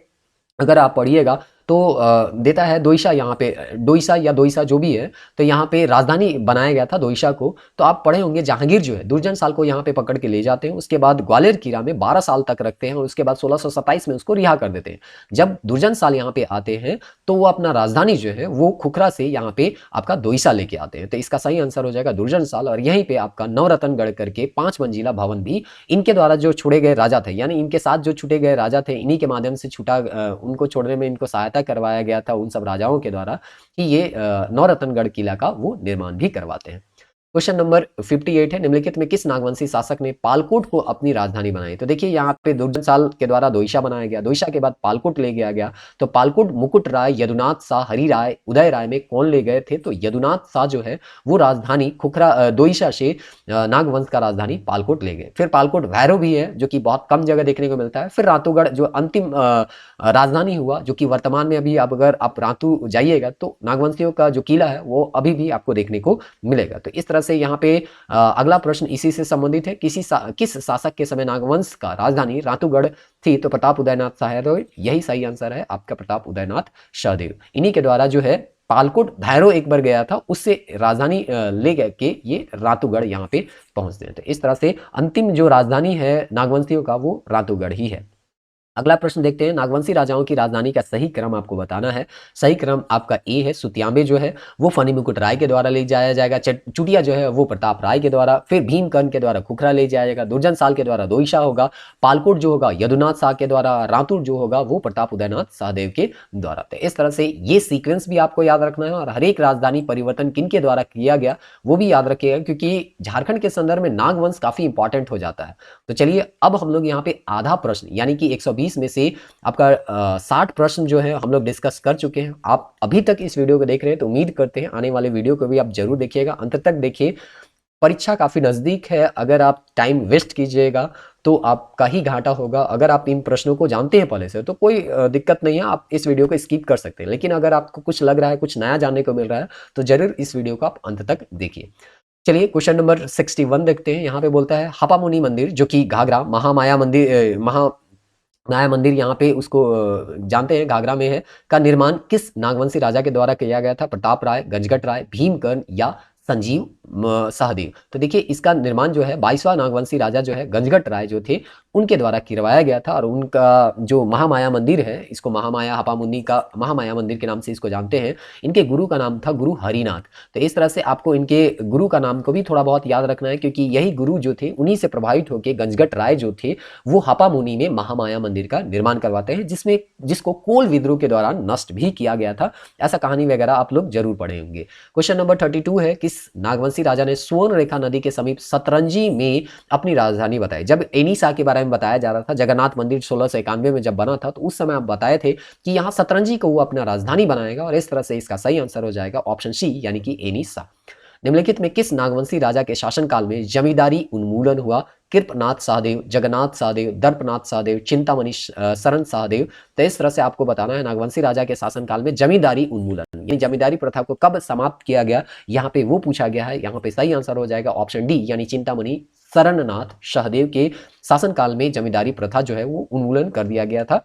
अगर आप पढ़िएगा तो देता है दोइशा, यहाँ पे डोइसा या दोइसा जो भी है, तो यहाँ पे राजधानी बनाया गया था दोइशा को। तो आप पढ़े होंगे जहांगीर जो है दुर्जन साल को यहाँ पे पकड़ के ले जाते हैं, उसके बाद ग्वालियर किला में 12 साल तक रखते हैं और उसके बाद 1627 में उसको रिहा कर देते हैं। जब दुर्जन साल यहाँ पे आते हैं तो वो अपना राजधानी जो है वो खुखरा से यहाँ पे आपका दोइसा लेके आते हैं। तो इसका सही आंसर हो जाएगा दुर्जन साल। और यहीं पे आपका नवरत्नगढ़ करके 5 मंजिला भवन भी इनके द्वारा जो छुड़े गए राजा थे, यानी इनके साथ जो छुटे गए राजा थे, इन्हीं के माध्यम से उनको छोड़ने में इनको सहायता करवाया गया था उन सब राजाओं के द्वारा, कि ये नवरत्नगढ़ किला का वो निर्माण भी करवाते हैं। क्वेश्चन नंबर 58 है, निम्नलिखित में किस नागवंशी शासक ने पालकोट को अपनी राजधानी बनाई? तो देखिए यहाँ पे दुर्जन साल के द्वारा दोइशा बनाया गया, दोइशा के बाद पालकोट ले गया गया। तो पालकोट मुकुट राय, यदुनाथ शाह, हरि राय, उदय राय में कौन ले गए थे? तो यदुनाथ शाह जो है वो राजधानी खुखरा दोइशा से नागवंश का राजधानी पालकोट ले गए। फिर पालकोट भैरव भी है जो कि बहुत कम जगह देखने को मिलता है। फिर रातूगढ़ जो अंतिम राजधानी हुआ, जो कि वर्तमान में अभी अगर आप रातू जाइएगा तो नागवंशियों का जो किला है वो अभी भी आपको देखने को मिलेगा। तो इस तरह से यहाँ पे अगला प्रश्न इसी से संबंधित है, किस शासक के समय नागवंश का राजधानी रातूगढ़ थी? तो प्रताप उदयनाथ सहदेव, यही सही आंसर है आपका, प्रताप उदयनाथ सहदेव। इन्हीं के द्वारा जो है पालकोट भैरव एक बार गया था, उससे राजधानी ले गए के ये रातूगढ़ यहाँ पे पहुंचते हैं। तो इस तरह से अंतिम जो राजधानी है नागवंशियों का वो रातूगढ़ ही है। अगला प्रश्न देखते हैं, नागवंशी राजाओं की राजधानी का सही क्रम आपको बताना है। सही क्रम आपका ए है, सुतियांबे जो है वो फनी मुकुट राय के द्वारा ले जाया जाएगा, चुटिया जो है वो प्रताप राय के द्वारा, फिर भीमकर्ण के द्वारा खुखरा ले जाया जाएगा, दुर्जन साल के द्वारा दोइशा होगा, पालकोट जो होगा यदुनाथ शाह के द्वारा, रातुर जो होगा वो प्रताप उदयनाथ सहदेव के द्वारा। तो इस तरह से ये सीक्वेंस भी आपको याद रखना है और हर एक राजधानी परिवर्तन किन के द्वारा किया गया वो भी याद रखिएगा, क्योंकि झारखंड के संदर्भ में नागवंश काफी इंपॉर्टेंट हो जाता है। तो चलिए अब हम लोग यहाँ पे आधा प्रश्न यानी कि 120 में से आपका 60 प्रश्न जो है हम लोग डिस्कस कर चुके हैं। आप अभी तक इस वीडियो को देख रहे हैं तो उम्मीद करते हैं आने वाले वीडियो को भी आप जरूर देखिएगा, अंत तक देखिए। परीक्षा काफी नजदीक है, अगर आप टाइम वेस्ट कीजिएगा तो आपका ही घाटा होगा। अगर आप इन प्रश्नों को जानते हैं पहले से तो कोई दिक्कत नहीं है, आप इस वीडियो को स्किप कर सकते हैं। लेकिन अगर आपको कुछ लग रहा है, कुछ नया जानने को मिल रहा है, तो जरूर इस वीडियो को आप अंत तक देखिए। चलिए क्वेश्चन नंबर 61 देखते हैं। यहाँ पे बोलता है हपामुनि मंदिर जो कि घाघरा महामाया मंदिर माया मंदिर यहाँ पे उसको जानते हैं घाघरा में है, का निर्माण किस नागवंशी राजा के द्वारा किया गया था? प्रताप राय, गंजगट राय, भीमकर्ण या संजीव सहदेव? तो देखिए इसका निर्माण जो है 22वां नागवंशी राजा जो है गंजगट राय जो थे उनके द्वारा करवाया गया था। और उनका जो महामाया मंदिर है, इसको महामाया हपामुनि का महामाया मंदिर के नाम से इसको जानते हैं। इनके गुरु का नाम था गुरु हरिनाथ। तो इस तरह से आपको इनके गुरु का नाम को भी थोड़ा बहुत याद रखना है, क्योंकि यही गुरु जो थे उन्हीं से प्रभावित होकर गंजगट राय जो थे वो हपामुनि में महामाया मंदिर का निर्माण करवाते हैं, जिसको कोल विद्रोह के दौरान नष्ट भी किया गया था। ऐसा कहानी वगैरह आप लोग जरूर पढ़े होंगे। क्वेश्चन नंबर 32 है, किस नागवंशी राजा ने स्वर्ण रेखा नदी के समीप सतरंजी में अपनी राजधानी बताई? जब एनीसा के बारे में बताया जा रहा था, जगन्नाथ मंदिर 1691 में जब बना था, तो उस समय आप बताए थे कि यहाँ सतरंजी को वो अपना राजधानी बनाएगा, और इस तरह से इसका सही आंसर हो जाएगा ऑप्शन सी यानी कि एनीसा। निम्नलिखित में किस नागवंशी राजा के शासनकाल में जमींदारी उन्मूलन हुआ? कृपनाथ सहदेव, जगन्नाथ सहदेव, दर्पनाथ सहदेव, चिंतामणि शरण सहदेव? तो इस तरह से आपको बताना है नागवंशी राजा के शासनकाल में जमींदारी उन्मूलन यानी जमींदारी प्रथा को कब समाप्त किया गया, यहाँ पे वो पूछा गया है। यहाँ पे सही आंसर हो जाएगा ऑप्शन डी यानी चिंतामणि शरणनाथ सहदेव के शासनकाल में जमींदारी प्रथा जो है वो उन्मूलन कर दिया गया था।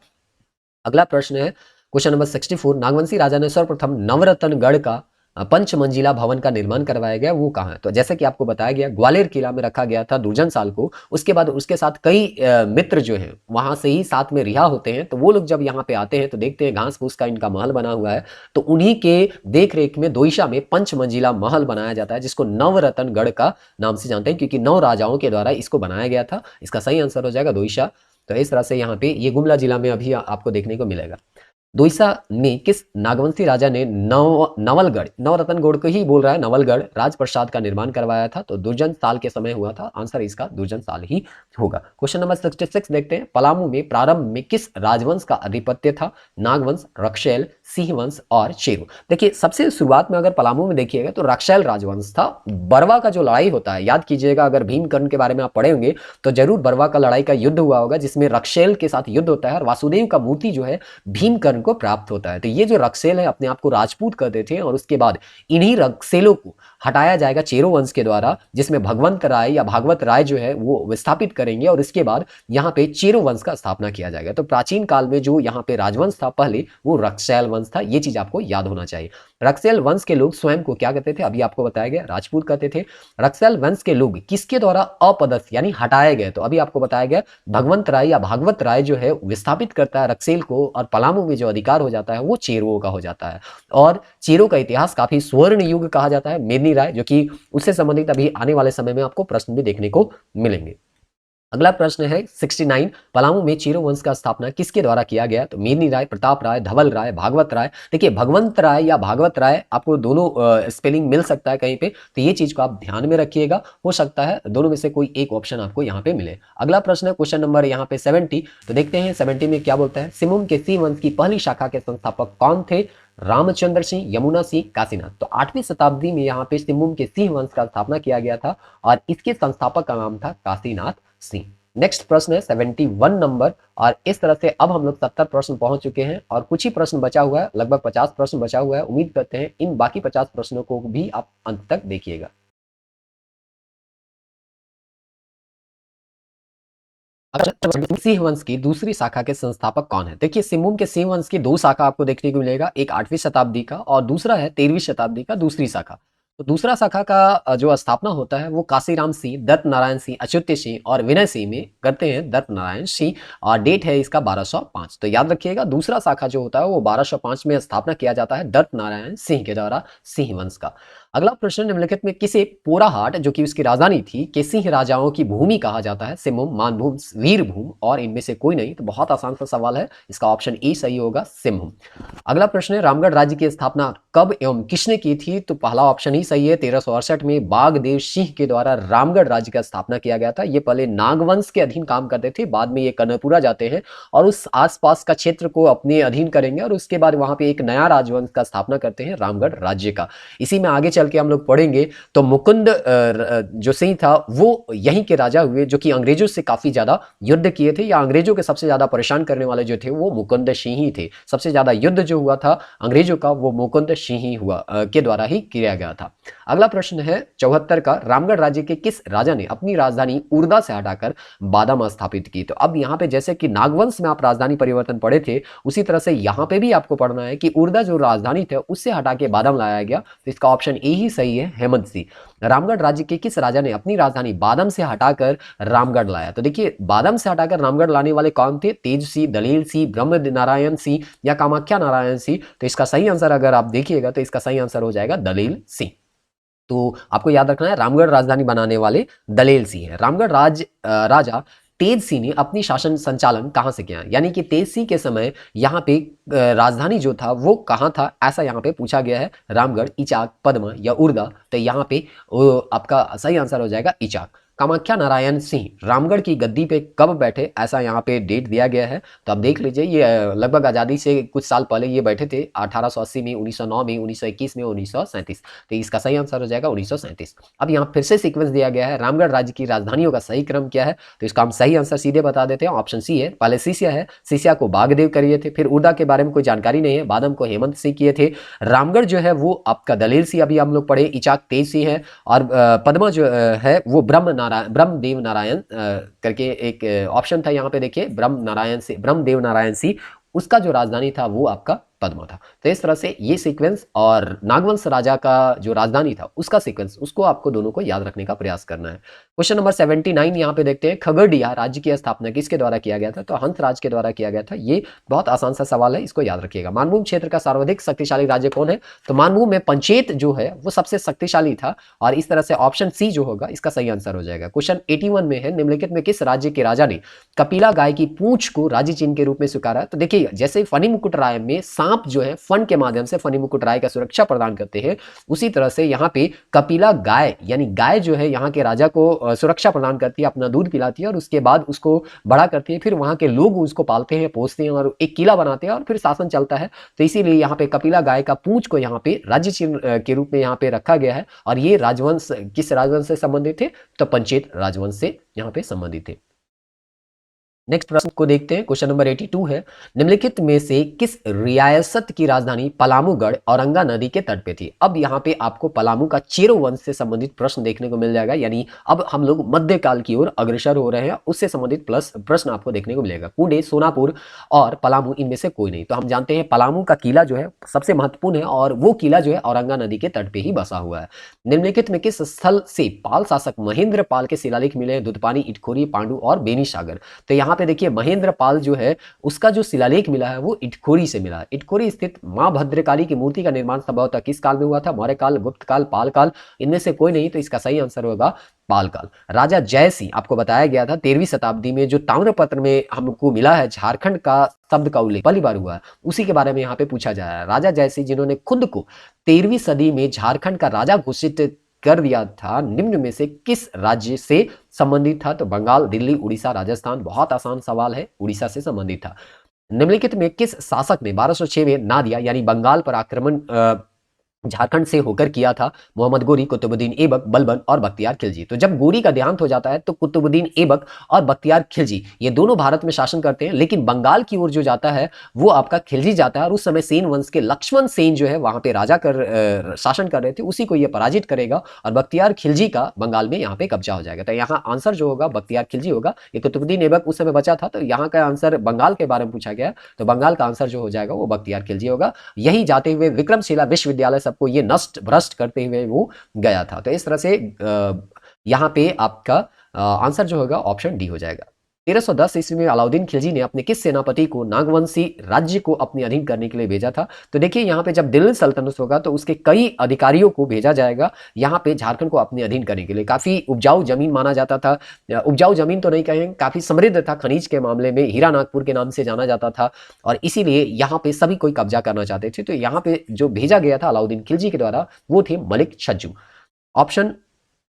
अगला प्रश्न है क्वेश्चन नंबर 64, नागवंशी राजा ने सर्वप्रथम नवरत्नगढ़ का पंच मंजिला भवन का निर्माण करवाया गया, वो कहाँ है? तो जैसे कि आपको बताया गया ग्वालियर किला में रखा गया था दुर्जन साल को। उसके बाद उसके साथ कई मित्र जो हैं वहां से ही साथ में रिहा होते हैं, तो वो लोग जब यहाँ पे आते हैं तो देखते हैं घास फूस का इनका महल बना हुआ है। तो उन्हीं के देख रेख में दोइशा में पंच मंजिला महल बनाया जाता है, जिसको नवरत्नगढ़ का नाम से जानते हैं, क्योंकि 9 राजाओं के द्वारा इसको बनाया गया था। इसका सही आंसर हो जाएगा दोइशा। तो इस तरह से यहाँ पे ये गुमला जिला में अभी आपको देखने को मिलेगा। दोइसा में किस नागवंशी राजा ने नवलगढ़, नवरत्नगढ़ को ही बोल रहा है, नवलगढ़ राजप्रसाद का निर्माण करवाया था? तो दुर्जन साल के समय हुआ था। आंसर इसका दुर्जन साल ही होगा। क्वेश्चन नंबर 66 देखते हैं, पलामू में प्रारंभ में किस राजवंश का आधिपत्य था? नागवंश, रक्षैल, सिंहवंश और चेरू? देखिए सबसे शुरुआत में अगर पलामू में देखिएगा तो रक्षैल राजवंश था। बरवा का जो लड़ाई होता है, याद कीजिएगा, अगर भीमकर्ण के बारे में आप पढ़े होंगे तो जरूर बरवा का लड़ाई का युद्ध हुआ होगा, जिसमें रक्षैल के साथ युद्ध होता है और वासुदेव का मूर्ति जो है भीमकर्ण इनको प्राप्त होता है। तो ये जो रक्सेल है अपने आप को राजपूत कहते थे और उसके बाद इन्हीं रक्सेलों को हटाया जाएगा चेरो वंश के द्वारा, जिसमें भगवंत राय या भागवत राय जो है वो विस्थापित करेंगे और इसके बाद यहाँ पे चेरो वंश का स्थापना किया जाएगा। तो प्राचीन काल में जो यहाँ पे राजवंश था पहले वो रक्सैल वंश था, ये चीज आपको याद होना चाहिए। रक्सैल वंश के लोग स्वयं को क्या कहते थे, अभी आपको बताया गया राजपूत कहते थे। रक्सैल वंश के लोग किसके द्वारा अपदस्थ यानी हटाए गए, तो अभी आपको बताया गया भगवंत राय या भागवत राय जो है विस्थापित करता है रक्सेल को और पलामू में जो अधिकार हो जाता है वो चेरों का हो जाता है। और चेरों का इतिहास काफी स्वर्ण युग कहा जाता है। मेदिनी राय जो कि उससे संबंधित अभी आने वाले समय में आपको प्रश्न भी देखने को मिलेंगे। अगला प्रश्न है 69, पलामू में चेरो वंश का स्थापना किसके द्वारा किया गया, तो मेदिनी राय, प्रताप राय, धवल राय, भागवत राय। देखिए भगवंत राय या भागवत राय आपको दोनों स्पेलिंग मिल सकता है कहीं पे, तो ये चीज को आप ध्यान में रखिएगा, हो सकता है दोनों में से कोई एक ऑप्शन आपको यहाँ पे मिले। अगला प्रश्न है क्वेश्चन नंबर यहाँ पे 70, तो देखते हैं 70 में क्या बोलता है। सिमुम के सी वंश की पहली शाखा के संस्थापक कौन थे, रामचंद्र सिंह, यमुना सिंह, काशीनाथ। तो 8वीं शताब्दी में यहाँ पे सिमुम के सिंह वंश का स्थापना किया गया था और इसके संस्थापक का नाम था काशीनाथ सिंह। नेक्स्ट प्रश्न है 71 नंबर, और इस तरह से अब हम लोग 70 प्रश्न पहुंच चुके हैं और कुछ ही प्रश्न बचा हुआ है, लगभग 50 प्रश्न बचा हुआ है। उम्मीद करते हैं इन बाकी 50 प्रश्नों को भी आप अंत तक देखिएगा। सिंह वंश की दूसरी शाखा के संस्थापक कौन है। देखिए सिमुम के सिंह वंश की दो शाखा आपको देखने को मिलेगा, एक 8वीं शताब्दी का और दूसरा है 13वीं शताब्दी का दूसरी शाखा। तो दूसरा शाखा का जो स्थापना होता है वो काशीराम सिंह, दत्त नारायण सिंह, अच्युत सिंह और विनय सिंह में करते हैं, दत्त नारायण सिंह, और डेट है इसका 1205। तो याद रखिएगा दूसरा शाखा जो होता है वो 1205 में स्थापना किया जाता है दत्त नारायण सिंह के द्वारा सिंह वंश का। अगला प्रश्न, निम्नलिखित में किसे पोराहाट जो कि उसकी राजधानी थी के सिंह राजाओं की भूमि कहा जाता है, सिमुम, मानभूम, वीरभूम और इनमें से कोई नहीं। तो बहुत आसान सा सवाल है, इसका ऑप्शन ए सही होगा, सिमुम। अगला प्रश्न है रामगढ़ राज्य की स्थापना कब एवं किसने की थी, तो पहला ऑप्शन ही सही है, 1368 में बागदेव सिंह के द्वारा रामगढ़ राज्य का स्थापना किया गया था। ये पहले नागवंश के अधीन काम करते थे, बाद में ये कर्णपुरा जाते हैं और उस आसपास का क्षेत्र को अपने अधीन करेंगे और उसके बाद वहां पे एक नया राजवंश का स्थापना करते हैं रामगढ़ राज्य का। इसी में आगे चल के हम लोग पढ़ेंगे तो मुकुंद जो सिंह था वो यहीं के राजा हुए, जो कि अंग्रेजों से काफी ज्यादा युद्ध किए थे, या अंग्रेजों के सबसे ज्यादा परेशान करने वाले जो थे वो मुकुंद सिंह ही थे। सबसे ज्यादा युद्ध जो हुआ था अंग्रेजों का वो मुकुंद सिंह ही हुआ के द्वारा ही किया गया था। अगला प्रश्न है 74 का, रामगढ़ राज्य के किस राजा ने अपनी राजधानी उर्दा से हटाकर बादाम स्थापित की। तो अब यहाँ पे जैसे कि नागवंश में आप राजधानी परिवर्तन पढ़े थे, उसी तरह से यहाँ पे भी आपको पढ़ना है कि उर्दा जो राजधानी थे उससे हटा के बादाम लाया गया। तो इसका ऑप्शन ए ही सही है, हेमंत सिंह। रामगढ़ राज्य के किस राजा ने अपनी राजधानी बादाम से हटाकर रामगढ़ लाया। तो देखिए बादाम से हटाकर रामगढ़ लाने वाले कौन थे, तेज सिंह, दलील सिंह, ब्रह्म नारायण सिंह या कामाख्या नारायण सिंह। तो इसका सही आंसर अगर आप देखिएगा तो इसका सही आंसर हो जाएगा दलील सिंह। तो आपको याद रखना है रामगढ़ राजधानी बनाने वाले दलेल सिंह है। रामगढ़ राजा तेज सिंह ने अपनी शासन संचालन कहां से किया, यानी कि तेज सिंह के समय यहाँ पे राजधानी जो था वो कहाँ था, ऐसा यहाँ पे पूछा गया है। रामगढ़, इचाक, पद्मा या उर्दा। तो यहाँ पे आपका सही आंसर हो जाएगा इचाक। कामाख्या नारायण सिंह रामगढ़ की गद्दी पे कब बैठे, ऐसा यहाँ पे डेट दिया गया है। तो आप देख लीजिए ये लगभग आज़ादी से कुछ साल पहले ये बैठे थे, 1880 में, 1909 में, 1921 में, 1937। तो इसका सही आंसर हो जाएगा 1937। अब यहाँ फिर से सीक्वेंस दिया गया है रामगढ़ राज्य की राजधानियों का सही क्रम क्या है, तो इसका हम सही आंसर सीधे बता देते हैं। ऑप्शन सी है, पहले सीसिया है, सीसिया को बागदेव करिए थे, फिर उर्दा के बारे में कोई जानकारी नहीं है, बादम को हेमंत सिंह किए थे, रामगढ़ जो है वो आपका दलेर सिंह अभी हम लोग पढ़े, इचाक तेज सिंह है, और पद्मा जो है वो ब्रह्मदेव नारायण करके एक ऑप्शन था यहाँ पे, देखिए ब्रह्मदेव नारायण सिंह, उसका जो राजधानी था वो आपका पद्मा था। तो इस तरह से ये सीक्वेंस और नागवंश राजा का जो राजधानी था उसका सीक्वेंस, उसको आपको दोनों को याद रखने का प्रयास करना है। क्वेश्चन नंबर 79 यहाँ पे देखते हैं, खगड़िया राज्य की स्थापना किसके द्वारा किया गया था, तो हंस राज के द्वारा किया गया था। ये बहुत आसान सा सवाल है, इसको याद रखिएगा। मानभूम क्षेत्र का सर्वाधिक शक्तिशाली राज्य कौन है, तो मानभूम में पंचेत जो है वो सबसे शक्तिशाली था, और इस तरह से ऑप्शन सी जो होगा इसका सही आंसर हो जाएगा। क्वेश्चन 81 में है, निम्नलिखित में किस राज्य के राजा ने कपिला गाय की पूंछ को राज्य चिन्ह के रूप में स्वीकारा। तो देखिए जैसे फनी मुकुट राय में सांप जो है फन के माध्यम से फनी मुकुट राय का सुरक्षा प्रदान करते हैं, उसी तरह से यहाँ पे कपिला गाय यानी गाय जो है यहाँ के राजा को सुरक्षा प्रदान करती है, अपना दूध पिलाती है और उसके बाद उसको बड़ा करती है, फिर वहां के लोग उसको पालते हैं, पोसते हैं और एक किला बनाते हैं और फिर शासन चलता है। तो इसीलिए यहाँ पे कपिला गाय का पूंछ को यहाँ पे राज्य चिन्ह के रूप में यहाँ पे रखा गया है। और ये राजवंश किस राजवंश से संबंधित थे, तो पंचेत राजवंश से यहाँ पे संबंधित थे। नेक्स्ट प्रश्न को देखते हैं। क्वेश्चन नंबर 82 है, निम्नलिखित में से किस रियासत की राजधानी पलामूगढ़ औरंगा नदी के तट पे थी। अब यहाँ पे आपको पलामू का चेरो वंश से संबंधित प्रश्न देखने को मिल जाएगा, यानी अब हम लोग मध्यकाल की ओर अग्रसर हो रहे हैं, उससे संबंधित प्लस प्रश्न आपको देखने को मिलेगा। पुणे, सोनापुर और पलामू इनमें से कोई नहीं। तो हम जानते हैं पलामू का किला जो है सबसे महत्वपूर्ण है और वो किला जो है औरंगा नदी के तट पे ही बसा हुआ है। निम्नलिखित में किस स्थल से पाल शासक महेंद्र पाल के शिलालेख मिले हैं। दुधपानी, इटखोरी, पांडु और बेनीसागर। तो यहाँ पे देखिए महेंद्र पाल जो है उसका जो शिलालेख मिला है वो इटखोरी से मिला है। इटखोरी स्थित मां भद्रकाली की मूर्ति का निर्माण संभवतः किस काल में हुआ था। मौर्य काल, गुप्त काल, पाल काल, इनमें से कोई नहीं। तो इसका सही आंसर होगा पाल काल। राजा जयसिंह, आपको बताया गया था 13वीं शताब्दी में जो ताम्रपत्र में हमको मिला है झारखंड का शब्द का उल्लेख पहली बार हुआ है, उसी के बारे में यहाँ पे पूछा जा रहा है। राजा जयसिंह जिन्होंने खुद को 13वीं सदी में झारखंड का राजा घोषित कर दिया था, निम्न में से किस राज्य से संबंधित था। तो बंगाल, दिल्ली, उड़ीसा, राजस्थान। बहुत आसान सवाल है, उड़ीसा से संबंधित था। निम्नलिखित में किस शासक ने 1206 में नादिया यानी बंगाल पर आक्रमण झारखंड से होकर किया था। मोहम्मद गोरी, कुतुबुद्दीन ऐबक, बलबन और बख्तियार खिलजी। तो जब गोरी का देहांत हो जाता है तो कुतुबुद्दीन ऐबक और बख्तियार खिलजी ये दोनों भारत में शासन करते हैं, लेकिन बंगाल की ओर जो जाता है वो आपका खिलजी जाता है और उस समय सेन वंश के लक्ष्मण सेन जो है वहां पे राजा शासन कर रहे थे, उसी को ये पराजित करेगा और बख्तियार खिलजी का बंगाल में यहाँ पे कब्जा हो जाएगा। तो यहाँ आंसर जो होगा बख्तियार खिलजी होगा। ये कुतुबुद्दीन ऐबक उस समय बचा था, तो यहाँ का आंसर बंगाल के बारे में पूछा गया, तो बंगाल का आंसर जो हो जाएगा वो बख्तियार खिलजी होगा। यही जाते हुए विक्रमशिला विश्वविद्यालय सबको ये नष्ट भ्रष्ट करते हुए वो गया था। तो इस तरह से यहाँ पे आपका आंसर जो होगा ऑप्शन डी हो जाएगा। 1310 ईस्वी में अलाउद्दीन खिलजी ने अपने किस सेनापति को नागवंशी राज्य को अपने अधीन करने के लिए भेजा था। तो देखिए यहाँ पे जब दिल्ली सल्तनत होगा तो उसके कई अधिकारियों को भेजा जाएगा यहाँ पे झारखंड को अपने अधीन करने के लिए। काफी उपजाऊ जमीन माना जाता था, उपजाऊ जमीन तो नहीं कहेंगे, काफी समृद्ध था, खनिज के मामले में हीरा नागपुर के नाम से जाना जाता था और इसीलिए यहाँ पे सभी कोई कब्जा करना चाहते थे। तो यहाँ पे जो भेजा गया था अलाउद्दीन खिलजी के द्वारा वो थे मलिक छज्जू। ऑप्शन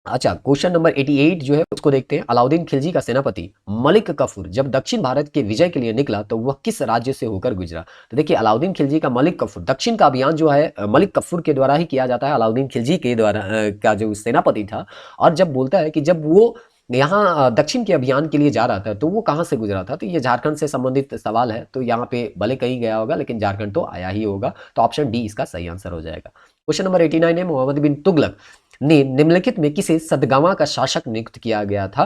अच्छा, क्वेश्चन नंबर 88 जो है उसको देखते हैं। अलाउद्दीन खिलजी का सेनापति मलिक कफूर जब दक्षिण भारत के विजय के लिए निकला तो वह किस राज्य से होकर गुजरा। तो देखिए अलाउद्दीन खिलजी का मलिक कफूर दक्षिण का अभियान जो है मलिक कफूर के द्वारा ही किया जाता है। अलाउद्दीन खिलजी के द्वारा का जो सेनापति था, और जब बोलता है कि जब वो यहाँ दक्षिण के अभियान के लिए जा रहा था तो वो कहाँ से गुजरा था। तो ये झारखंड से संबंधित सवाल है, तो यहाँ पे भले कहीं गया होगा लेकिन झारखंड तो आया ही होगा। तो ऑप्शन डी इसका सही आंसर हो जाएगा। क्वेश्चन नंबर 89 है, मोहम्मद बिन तुगलक ने निम्नलिखित में किसे सदगावा का शासक नियुक्त किया गया था।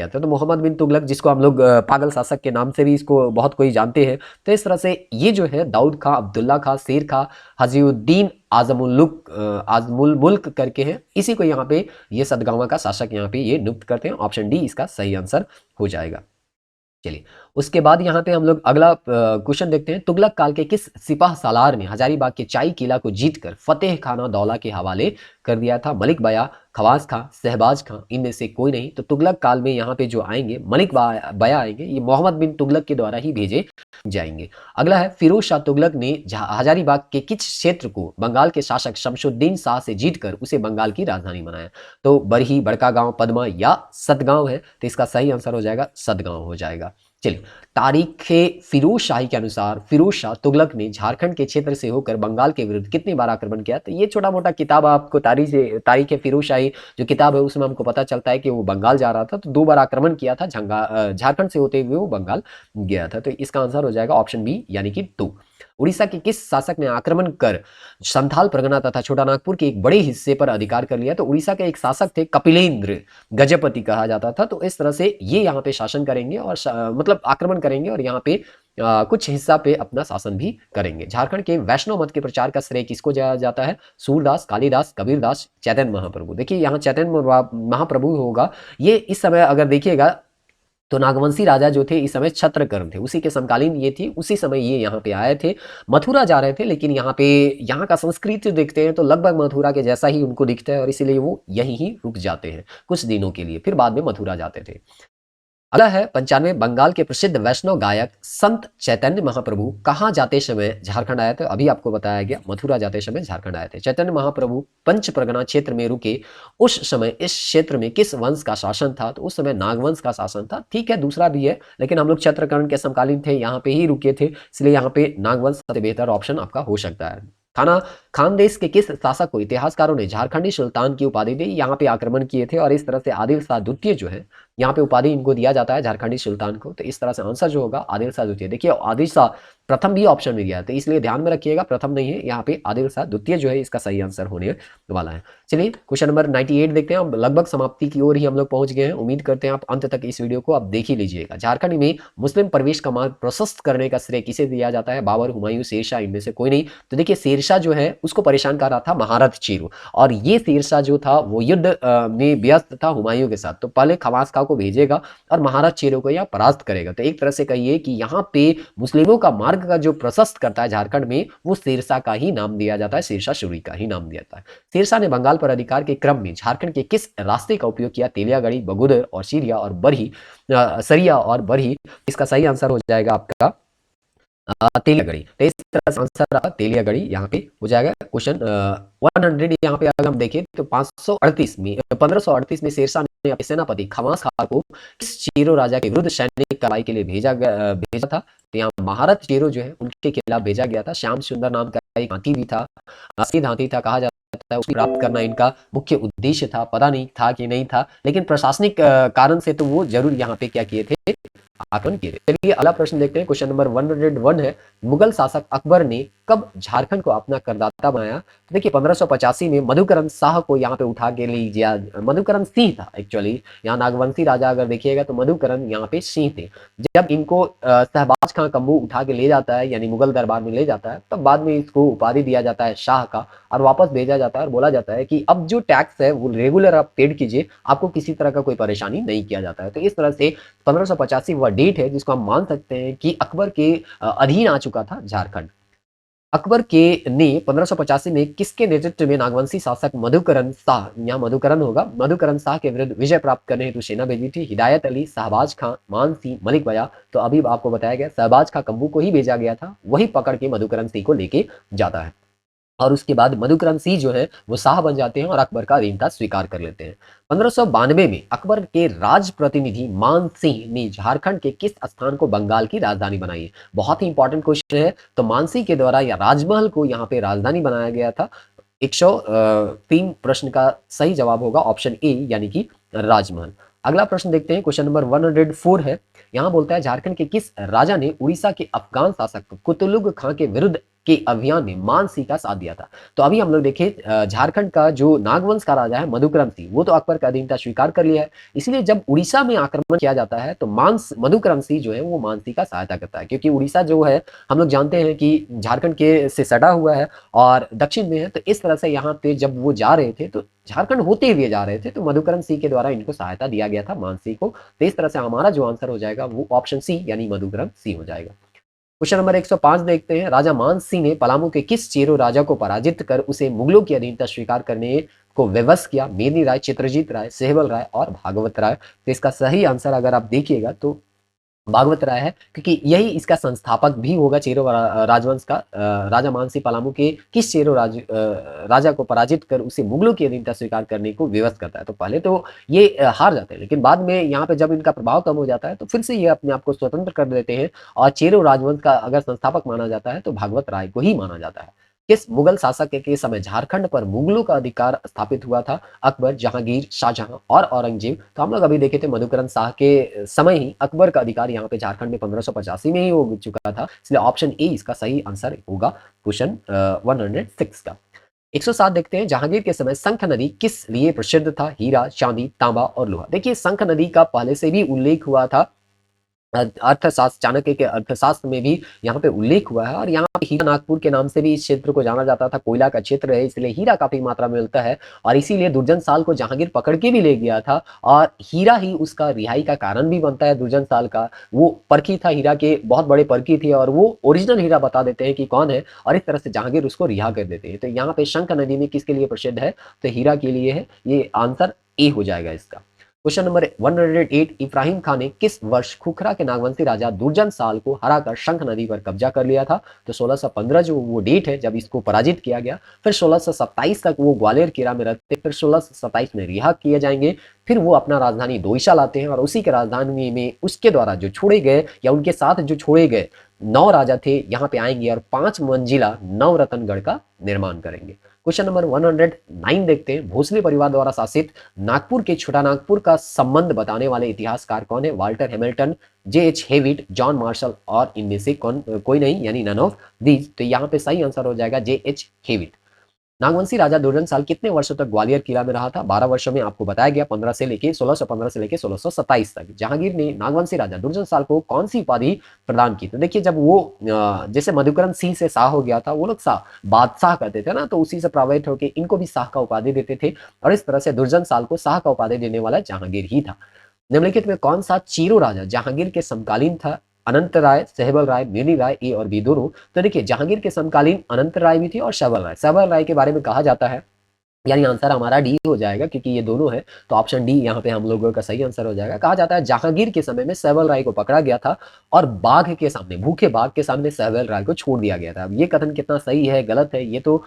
तो मोहम्मद बिन तुगलक, जिसको हम लोग पागल शासक के नाम से भी इसको बहुत कोई जानते हैं, तो इस तरह से ये जो है दाऊद खां, अब्दुल्ला खां, शेर खां, हजीउद्दीन आजमुल मुल्क करके हैं, इसी को यहाँ पे ये सदगावा का शासक यहाँ पे ये नियुक्त करते हैं। ऑप्शन डी इसका सही आंसर हो जाएगा। चलिए उसके बाद यहाँ पे हम लोग अगला क्वेश्चन देखते हैं। तुगलक काल के किस सिपाह सालार ने हजारीबाग के चाई किला को जीतकर फतेह खाना दौला के हवाले कर दिया था। मलिक बया, खवास खां, शहबाज खां, इनमें से कोई नहीं। तो तुगलक काल में यहाँ पे जो आएंगे मलिक बया आएंगे, ये मोहम्मद बिन तुगलक के द्वारा ही भेजे जाएंगे। अगला है फिरोज शाह तुगलक ने हजारीबाग के किस क्षेत्र को बंगाल के शासक शमशुद्दीन शाह से जीतकर उसे बंगाल की राजधानी बनाया। तो बरही, बड़का गांव, पदमा या सदगांव है। तो इसका सही आंसर हो जाएगा सदगांव हो जाएगा। चलिए तारीख फिरोज शाही के अनुसार फिरोज शाह तुगलक ने झारखंड के क्षेत्र से होकर बंगाल के विरुद्ध कितनी बार आक्रमण किया। तो ये छोटा मोटा किताब आपको तारीख फिरोज शाही जो किताब है उसमें हमको पता चलता है कि वो बंगाल जा रहा था, तो 2 बार आक्रमण किया था, झारखंड से होते हुए वो बंगाल गया था। तो इसका आंसर हो जाएगा ऑप्शन बी यानी कि 2। उड़ीसा के किस शासक ने आक्रमण कर संथाल परगना तथा छोटा नागपुर के एक बड़े हिस्से पर अधिकार कर लिया। तो उड़ीसा के एक शासक थे कपिलेंद्र, गजपति कहा जाता था। तो इस तरह से ये यहाँ पे शासन करेंगे और मतलब आक्रमण करेंगे और यहाँ पे कुछ हिस्सा पे अपना शासन भी करेंगे। झारखंड के वैष्णव मत के प्रचार का श्रेय किसको दिया जाता है। सूरदास, कालिदास, कबीरदास, चैतन्य महाप्रभु। देखिए यहाँ चैतन्य महाप्रभु होगा। ये इस समय अगर देखिएगा तो नागवंशी राजा जो थे इस समय छत्रकर्ण थे, उसी के समकालीन ये थी, उसी समय ये यहाँ पे आए थे, मथुरा जा रहे थे, लेकिन यहाँ पे यहाँ का संस्कृति देखते हैं तो लगभग मथुरा के जैसा ही उनको दिखता है और इसीलिए वो यहीं ही रुक जाते हैं कुछ दिनों के लिए, फिर बाद में मथुरा जाते थे। अगला है 95, बंगाल के प्रसिद्ध वैष्णव गायक संत चैतन्य महाप्रभु कहाँ जाते समय झारखंड आए थे। अभी आपको बताया गया मथुरा जाते समय झारखंड आए थे। चैतन्य महाप्रभु पंच परगना क्षेत्र में रुके, उस समय इस क्षेत्र में किस वंश का शासन था। तो उस समय नागवंश का शासन था। ठीक है दूसरा भी है, लेकिन हम लोग छत्रकर्ण के समकालीन थे, यहाँ पे ही रुके थे, इसलिए यहाँ पे नागवंश सबसे बेहतर ऑप्शन आपका हो सकता है। खानदेश के किस शासक को इतिहासकारों ने झारखंडी सुल्तान की उपाधि दी। यहाँ पे आक्रमण किए थे और इस तरह से आदिल शाह द्वितीय जो है यहाँ पे उपाधि इनको दिया जाता है झारखंडी सुल्तान को। तो इस तरह से आंसर जो होगा आदिल शाह द्वितीय। देखिए आदिल शाह प्रथम भी ऑप्शन में गया है, तो इसलिए ध्यान में रखिएगा प्रथम नहीं है, यहाँ पे आदिल शाह द्वितीय जो है इसका सही आंसर होने वाला है। चलिए क्वेश्चन नंबर 98 देखते हैं। अब लगभग समाप्ति की ओर ही हम लोग पहुंच गए हैं। उम्मीद करते हैं आप अंत तक इस वीडियो को आप देख ही लीजिएगा। झारखंड में मुस्लिम प्रवेश का मार्ग प्रशस्त करने का श्रेय किसे दिया जाता है? बाबर, हुमायूं, शेरशाह, इनमें से कोई नहीं। तो देखिए शेरशाह जो है उसको परेशान कर रहा था महारथ चेरो, और ये शेरशाह जो था वो युद्ध में व्यस्त था हुमायूं के साथ, तो पहले खवास खां को भेजेगा और महाराज चेरो को यहाँ परास्त करेगा। तो एक तरह से कहिए कि यहाँ पे मुस्लिमों का मार्ग का जो प्रशस्त करता है झारखंड में, वो शेरशाह का ही नाम दिया जाता है, शेरशाह सूरी का ही नाम दिया जाता है। शेरशाह ने बंगाल पर अधिकार के क्रम में झारखंड के किस रास्ते का उपयोग किया? तेलियागढ़ी, बगुदर और सरिया और बरही। इसका सही आंसर हो जाएगा आपका तेलियागढ़ी। तो इस तरह से आंसर रहा तेलियागढ़ी, यहाँ पे हो जाएगा। क्वेश्चन 100 यहाँ पे अगर हम देखें तो 1538 में शेरशाह ने अपने सेनापति खवास खां को किस चेरो राजा के विरुद्ध सैनिक कार्रवाई के लिए भेजा था? तो यहाँ महारथ चेरो जो है उनके खिलाफ भेजा गया था। श्याम सुंदर नाम का एक हाथी भी था, सिद्ध हाथी था कहा जाता है, उसको प्राप्त करना इनका मुख्य उद्देश्य था। पता नहीं था कि नहीं था, लेकिन प्रशासनिक कारण से तो वो जरूर यहाँ पे क्या किए थे, आक्रमण किए थे। चलिए अगला प्रश्न देखते हैं। क्वेश्चन नंबर 101 है, मुगल शासक अकबर ने कब झारखंड को अपना करदाता बनाया? तो देखिए 1585 में मधुकरण शाह को यहाँ पे उठा के ले गया। मधुकरण सिंह था एक्चुअली, यहाँ नागवंशी राजा अगर देखिएगा तो मधुकरण यहाँ पे सिंह थे। जब इनको शहबाज खां कम्बू उठा के ले जाता है, यानी मुगल दरबार में ले जाता है, तब बाद में इसको उपाधि दिया जाता है शाह का, और वापस भेजा जाता है और बोला जाता है कि अब जो टैक्स है वो रेगुलर आप पेड कीजिए, आपको किसी तरह का कोई परेशानी नहीं किया जाता है। तो इस तरह से 1585 वह डेट है जिसको हम मान सकते हैं कि अकबर के अधीन आ चुका था झारखंड। अकबर के ने 1585 में किसके नेतृत्व में नागवंशी शासक मधुकरण शाह, यहाँ मधुकरण होगा, मधुकरण शाह के विरुद्ध विजय प्राप्त करने हेतु सेना भेजी थी? हिदायत अली, शहबाज खां, मान सिंह, मलिक वया। तो अभी आपको बताया गया शहबाज खां कम्बू को ही भेजा गया था, वही पकड़ के मधुकरण सिंह को लेके जाता है, और उसके बाद मधुकरण सिंह जो है वो शाह बन जाते हैं और अकबर का अधीनता स्वीकार कर लेते हैं। 1592 में अकबर के राज प्रतिनिधि मान सिंह ने झारखंड के किस स्थान को बंगाल की राजधानी बनाई है? बहुत ही इंपॉर्टेंट क्वेश्चन है। तो मान सिंह के द्वारा या राजमहल को यहाँ पे राजधानी बनाया गया था। 103 प्रश्न का सही जवाब होगा ऑप्शन ए, यानी कि राजमहल। अगला प्रश्न देखते हैं। क्वेश्चन नंबर 104 है, यहाँ बोलता है झारखंड के किस राजा ने उड़ीसा के अफगान शासक कुतुलुग खां के विरुद्ध के अभियान में मान सिंह का साथ दिया था? तो अभी हम लोग देखें झारखंड का जो नागवंश का राजा है मधुकरण सिंह, वो तो अकबर का अधीनता स्वीकार कर लिया है, इसलिए जब उड़ीसा में आक्रमण किया जाता है तो मधुकरण सिंह जो है वो मान सिंह का सहायता करता है, क्योंकि उड़ीसा जो है हम लोग जानते हैं कि झारखंड के से सटा हुआ है और दक्षिण में है। तो इस तरह से यहाँ पे जब वो जा रहे थे तो झारखंड होते हुए जा रहे थे, तो मधुकरण सिंह के द्वारा इनको सहायता दिया गया था मान सिंह को। तो इस तरह से हमारा जो आंसर हो जाएगा वो ऑप्शन सी, यानी मधुकरण सिंह हो जाएगा। क्वेश्चन नंबर 105 देखते हैं। राजा मान सिंह ने पलामू के किस चेरो राजा को पराजित कर उसे मुगलों की अधीनता स्वीकार करने को विवश किया? मेदिनी राय, चित्रजीत राय, सेहबल राय और भागवत राय। तो इसका सही आंसर अगर आप देखिएगा तो भागवत राय है, क्योंकि यही इसका संस्थापक भी होगा चेरो राजवंश का। राजा मान सिंह पलामू के किस चेरो राजा को पराजित कर उसे मुगलों की अधीनता स्वीकार करने को विवश करता है? तो पहले तो ये हार जाते हैं, लेकिन बाद में यहाँ पे जब इनका प्रभाव कम हो जाता है तो फिर से ये अपने आप को स्वतंत्र कर देते हैं, और चेरो राजवंश का अगर संस्थापक माना जाता है तो भागवत राय को ही माना जाता है। किस मुगल शासक के समय झारखंड पर मुगलों का अधिकार स्थापित हुआ था? अकबर, जहांगीर, शाहजहां और औरंगजेब। तो हम लोग अभी देखे थे मधुकरण शाह के समय ही अकबर का अधिकार यहाँ पे झारखंड में 1585 में ही हो चुका था, इसलिए ऑप्शन ए इसका सही आंसर होगा क्वेश्चन 106 का। 107 देखते हैं। जहांगीर के समय शंख नदी किस लिए प्रसिद्ध था? हीरा, चांदी, तांबा और लोहा। देखिए शंख नदी का पहले से भी उल्लेख हुआ था, अर्थशास्त्र, चाणक्य के अर्थशास्त्र में भी यहाँ पे उल्लेख हुआ है, और यहाँ पे हीरा नागपुर के नाम से भी इस क्षेत्र को जाना जाता था। कोयला का क्षेत्र है, इसलिए हीरा काफी मात्रा में मिलता है, और इसीलिए दुर्जन साल को जहांगीर पकड़ के भी ले गया था, और हीरा ही उसका रिहाई का कारण भी बनता है। दुर्जन साल का वो परखी था, हीरा के बहुत बड़े परखी थे, और वो ओरिजिनल हीरा बता देते हैं कि कौन है, और इस तरह से जहांगीर उसको रिहा कर देते हैं। तो यहाँ पे शंख नदी में किसके लिए प्रसिद्ध है? तो हीरा के लिए है। ये आंसर ए हो जाएगा इसका। Question number 108। इब्राहिम खान ने किस वर्ष खुखरा के नागवंशी राजा दुर्जन साल को हराकर शंख नदी पर कब्जा कर लिया था? तो 1615 जो वो डेट है जब इसको पराजित किया गया। फिर 1627 तक वो ग्वालियर किला में रहते, फिर 1627 में रिहा किए जाएंगे, फिर वो अपना राजधानी दोईशा लाते हैं, और उसी के राजधानी में उसके द्वारा जो छोड़े गए या उनके साथ जो छोड़े गए 9 राजा थे यहाँ पे आएंगे और 5 मंजिला नवरत्नगढ़ का निर्माण करेंगे। क्वेश्चन नंबर 109 देखते हैं। भोसले परिवार द्वारा शासित नागपुर के छोटा नागपुर का संबंध बताने वाले इतिहासकार कौन है? Walter Hamilton, J.H. Hewitt, John Marshall और इनमें से कौन कोई नहीं, यानी नन ऑफ दीज। तो यहाँ पे सही आंसर हो जाएगा J.H. हेविट। नागवंशी राजा दुर्जनशाल कितने वर्षों तक ग्वालियर किला में रहा था? 12 वर्षों में आपको बताया गया, 1615 से लेके 1627 तक। जहांगीर ने नागवंशी राजा दुर्जनशाल को कौन सी उपाधि प्रदान की? तो देखिए, जब वो जैसे मधुकरण सिंह से शाह हो गया था, वो लोग शाह बादशाह कहते थे ना, तो उसी से प्रभावित होकर इनको भी शाह का उपाधि देते थे, और इस तरह से दुर्जनशाल को शाह का उपाधि देने वाला जहांगीर ही था। निम्नलिखित में कौन सा चीरो राजा जहांगीर के समकालीन था? अनंत राय, सहबल राय, मिनी राय, ए और बी दोनों। तो देखिए, जहांगीर के समकालीन अनंत राय भी थी और सहबल राय के बारे में कहा जाता है, यानी आंसर हमारा डी हो जाएगा, क्योंकि ये दोनों है, तो ऑप्शन डी यहाँ पे हम लोगों का सही आंसर हो जाएगा। कहा जाता है जहांगीर के समय में सहबल राय को पकड़ा गया था और बाघ के सामने, भूखे बाघ के सामने सहबल राय को छोड़ दिया गया था। अब ये कथन कितना सही है गलत है ये तो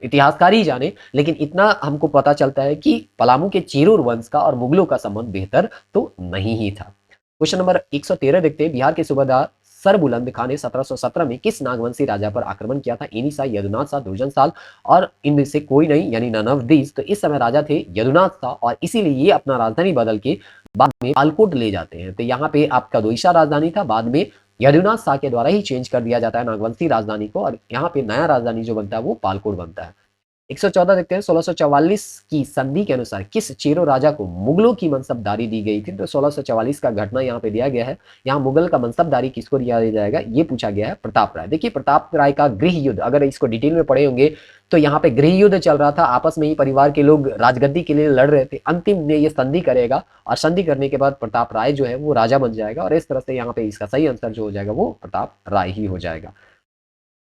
इतिहासकार ही जाने, लेकिन इतना हमको पता चलता है कि पलामू के चेरूर वंश का और मुगलों का संबंध बेहतर तो नहीं ही था। क्वेश्चन नंबर 113 देखते हैं। बिहार के सूबेदार सरबुलंद खान ने 1717 में किस नागवंशी राजा पर आक्रमण किया था? इनिसा, यदुनाथ शाह, दुर्जनशाल और इनमें से कोई नहीं, यानी नन ऑफ दीज। तो इस समय राजा थे यदुनाथ शाह, और इसीलिए ये अपना राजधानी बदल के बाद में पालकोट ले जाते हैं। तो यहाँ पे आपका दोईशा राजधानी था, बाद में यदुनाथ शाह के द्वारा ही चेंज कर दिया जाता है नागवंशी राजधानी को, और यहाँ पे नया राजधानी जो बनता है वो पालकोट बनता है। 114 देखते हैं। 1644 की संधि के अनुसार किस चेरो राजा को मुगलों की मनसबदारी दी गई थी? तो 1644 का घटना यहाँ पे दिया गया है। यहाँ मुगल का मनसबदारी किसको दिया जाएगा? ये पूछा गया है प्रताप राय। देखिए, प्रताप राय का गृह युद्ध, अगर इसको डिटेल में पढ़े होंगे तो यहाँ पे गृह युद्ध चल रहा था, आपस में ही परिवार के लोग राजगद्दी के लिए लड़ रहे थे। अंतिम में ये संधि करेगा, और संधि करने के बाद प्रताप राय जो है वो राजा बन जाएगा, और इस तरह से यहाँ पे इसका सही आंसर जो हो जाएगा वो प्रताप राय ही हो जाएगा।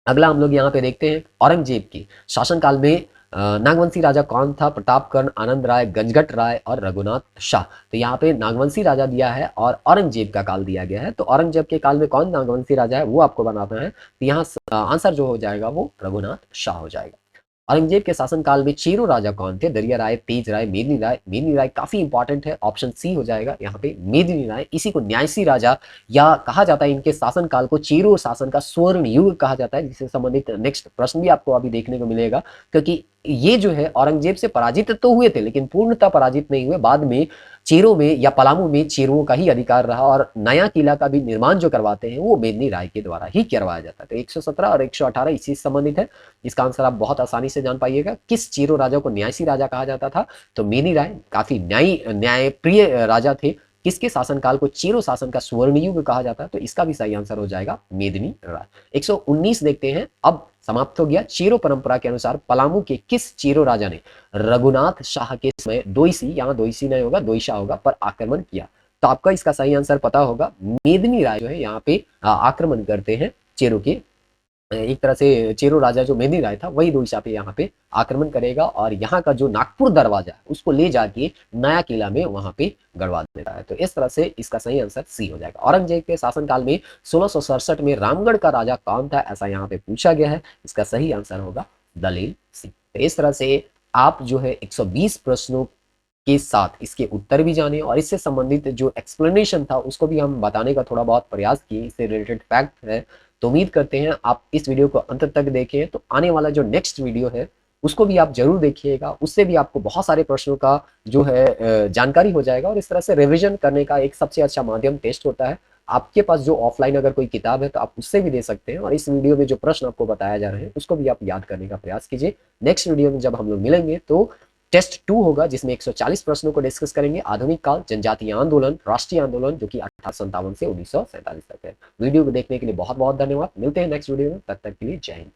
अगला हम लोग यहाँ पे देखते हैं, औरंगजेब के शासनकाल में नागवंशी राजा कौन था? प्रतापकर्ण, आनंद राय, गंजगट राय और रघुनाथ शाह। तो यहाँ पे नागवंशी राजा दिया है और औरंगजेब का काल दिया गया है। तो औरंगजेब के काल में कौन नागवंशी राजा है वो आपको बनाना है। तो यहाँ आंसर जो हो जाएगा वो रघुनाथ शाह हो जाएगा। औरंगजेब के शासनकाल में चेरो राजा कौन थे? दरिया राय, तेज राय, मेदिनी राय। मेदिनी राय काफी इंपॉर्टेंट है, ऑप्शन सी हो जाएगा यहाँ पे मेदिनी राय। इसी को न्यायसी राजा या कहा जाता है, इनके शासनकाल को चेरो शासन का स्वर्ण युग कहा जाता है, जिससे संबंधित नेक्स्ट प्रश्न भी आपको अभी देखने को मिलेगा, क्योंकि ये जो है औरंगजेब से पराजित तो हुए थे, लेकिन पूर्णतः पराजित नहीं हुए। बाद में चेरो में या पलामू में चेरों का ही अधिकार रहा, और नया किला का भी निर्माण जो करवाते हैं वो मेदिनी राय के द्वारा ही करवाया जाता है। तो 117 और 118 इसी से संबंधित है। इसका आंसर आप बहुत आसानी से जान पाइएगा। किस चेरो राजा को न्यायसी राजा कहा जाता था? तो मेदिनी राय काफी न्यायप्रिय राजा थे। किसके शासनकाल को चेरो शासन का स्वर्ण युग कहा जाता है? तो इसका भी सही आंसर हो जाएगा मेदिनी राय। 119 देखते हैं। अब समाप्त हो गया। चेरो परंपरा के अनुसार पलामू के किस चेरो राजा ने रघुनाथ शाह के समय दोईसी, यहाँ दोईसी नहीं होगा दोईशा होगा, पर आक्रमण किया? तो आपका इसका सही आंसर पता होगा। मेदिनी राय जो है यहाँ पे आक्रमण करते हैं चेरो के। एक तरह से चेरो राजा जो मेदिनी राय था वही दोईशा पे यहाँ पे आक्रमण करेगा, और यहाँ का जो नागपुर दरवाजा है उसको ले जाके नया किला में वहां पे गड़वा देता है। तो इस तरह से इसका सही आंसर सी हो जाएगा। औरंगजेब के शासनकाल में 1667 में रामगढ़ का राजा कौन था? ऐसा यहाँ पे पूछा गया है। इसका सही आंसर होगा दलील सी। तो इस तरह से आप जो है 120 प्रश्नों के साथ इसके उत्तर भी जाने, और इससे संबंधित जो एक्सप्लेनेशन था उसको भी हम बताने का थोड़ा बहुत प्रयास किए, इससे रिलेटेड फैक्ट है। तो उम्मीद करते हैं आप इस वीडियो को अंत तक देखें, तो आने वाला जो नेक्स्ट वीडियो है उसको भी आप जरूर देखिएगा। उससे भी आपको बहुत सारे प्रश्नों का जो है जानकारी हो जाएगा, और इस तरह से रिवीजन करने का एक सबसे अच्छा माध्यम टेस्ट होता है। आपके पास जो ऑफलाइन अगर कोई किताब है तो आप उससे भी दे सकते हैं, और इस वीडियो में जो प्रश्न आपको बताया जा रहे हैं उसको भी आप याद करने का प्रयास कीजिए। नेक्स्ट वीडियो में जब हम लोग मिलेंगे तो टेस्ट 2 होगा, जिसमें 140 प्रश्नों को डिस्कस करेंगे। आधुनिक काल, जनजातीय आंदोलन, राष्ट्रीय आंदोलन, जो कि 1857 से 1947 तक है। वीडियो को देखने के लिए बहुत बहुत धन्यवाद। मिलते हैं नेक्स्ट वीडियो में, तब तक के लिए जय हिंद।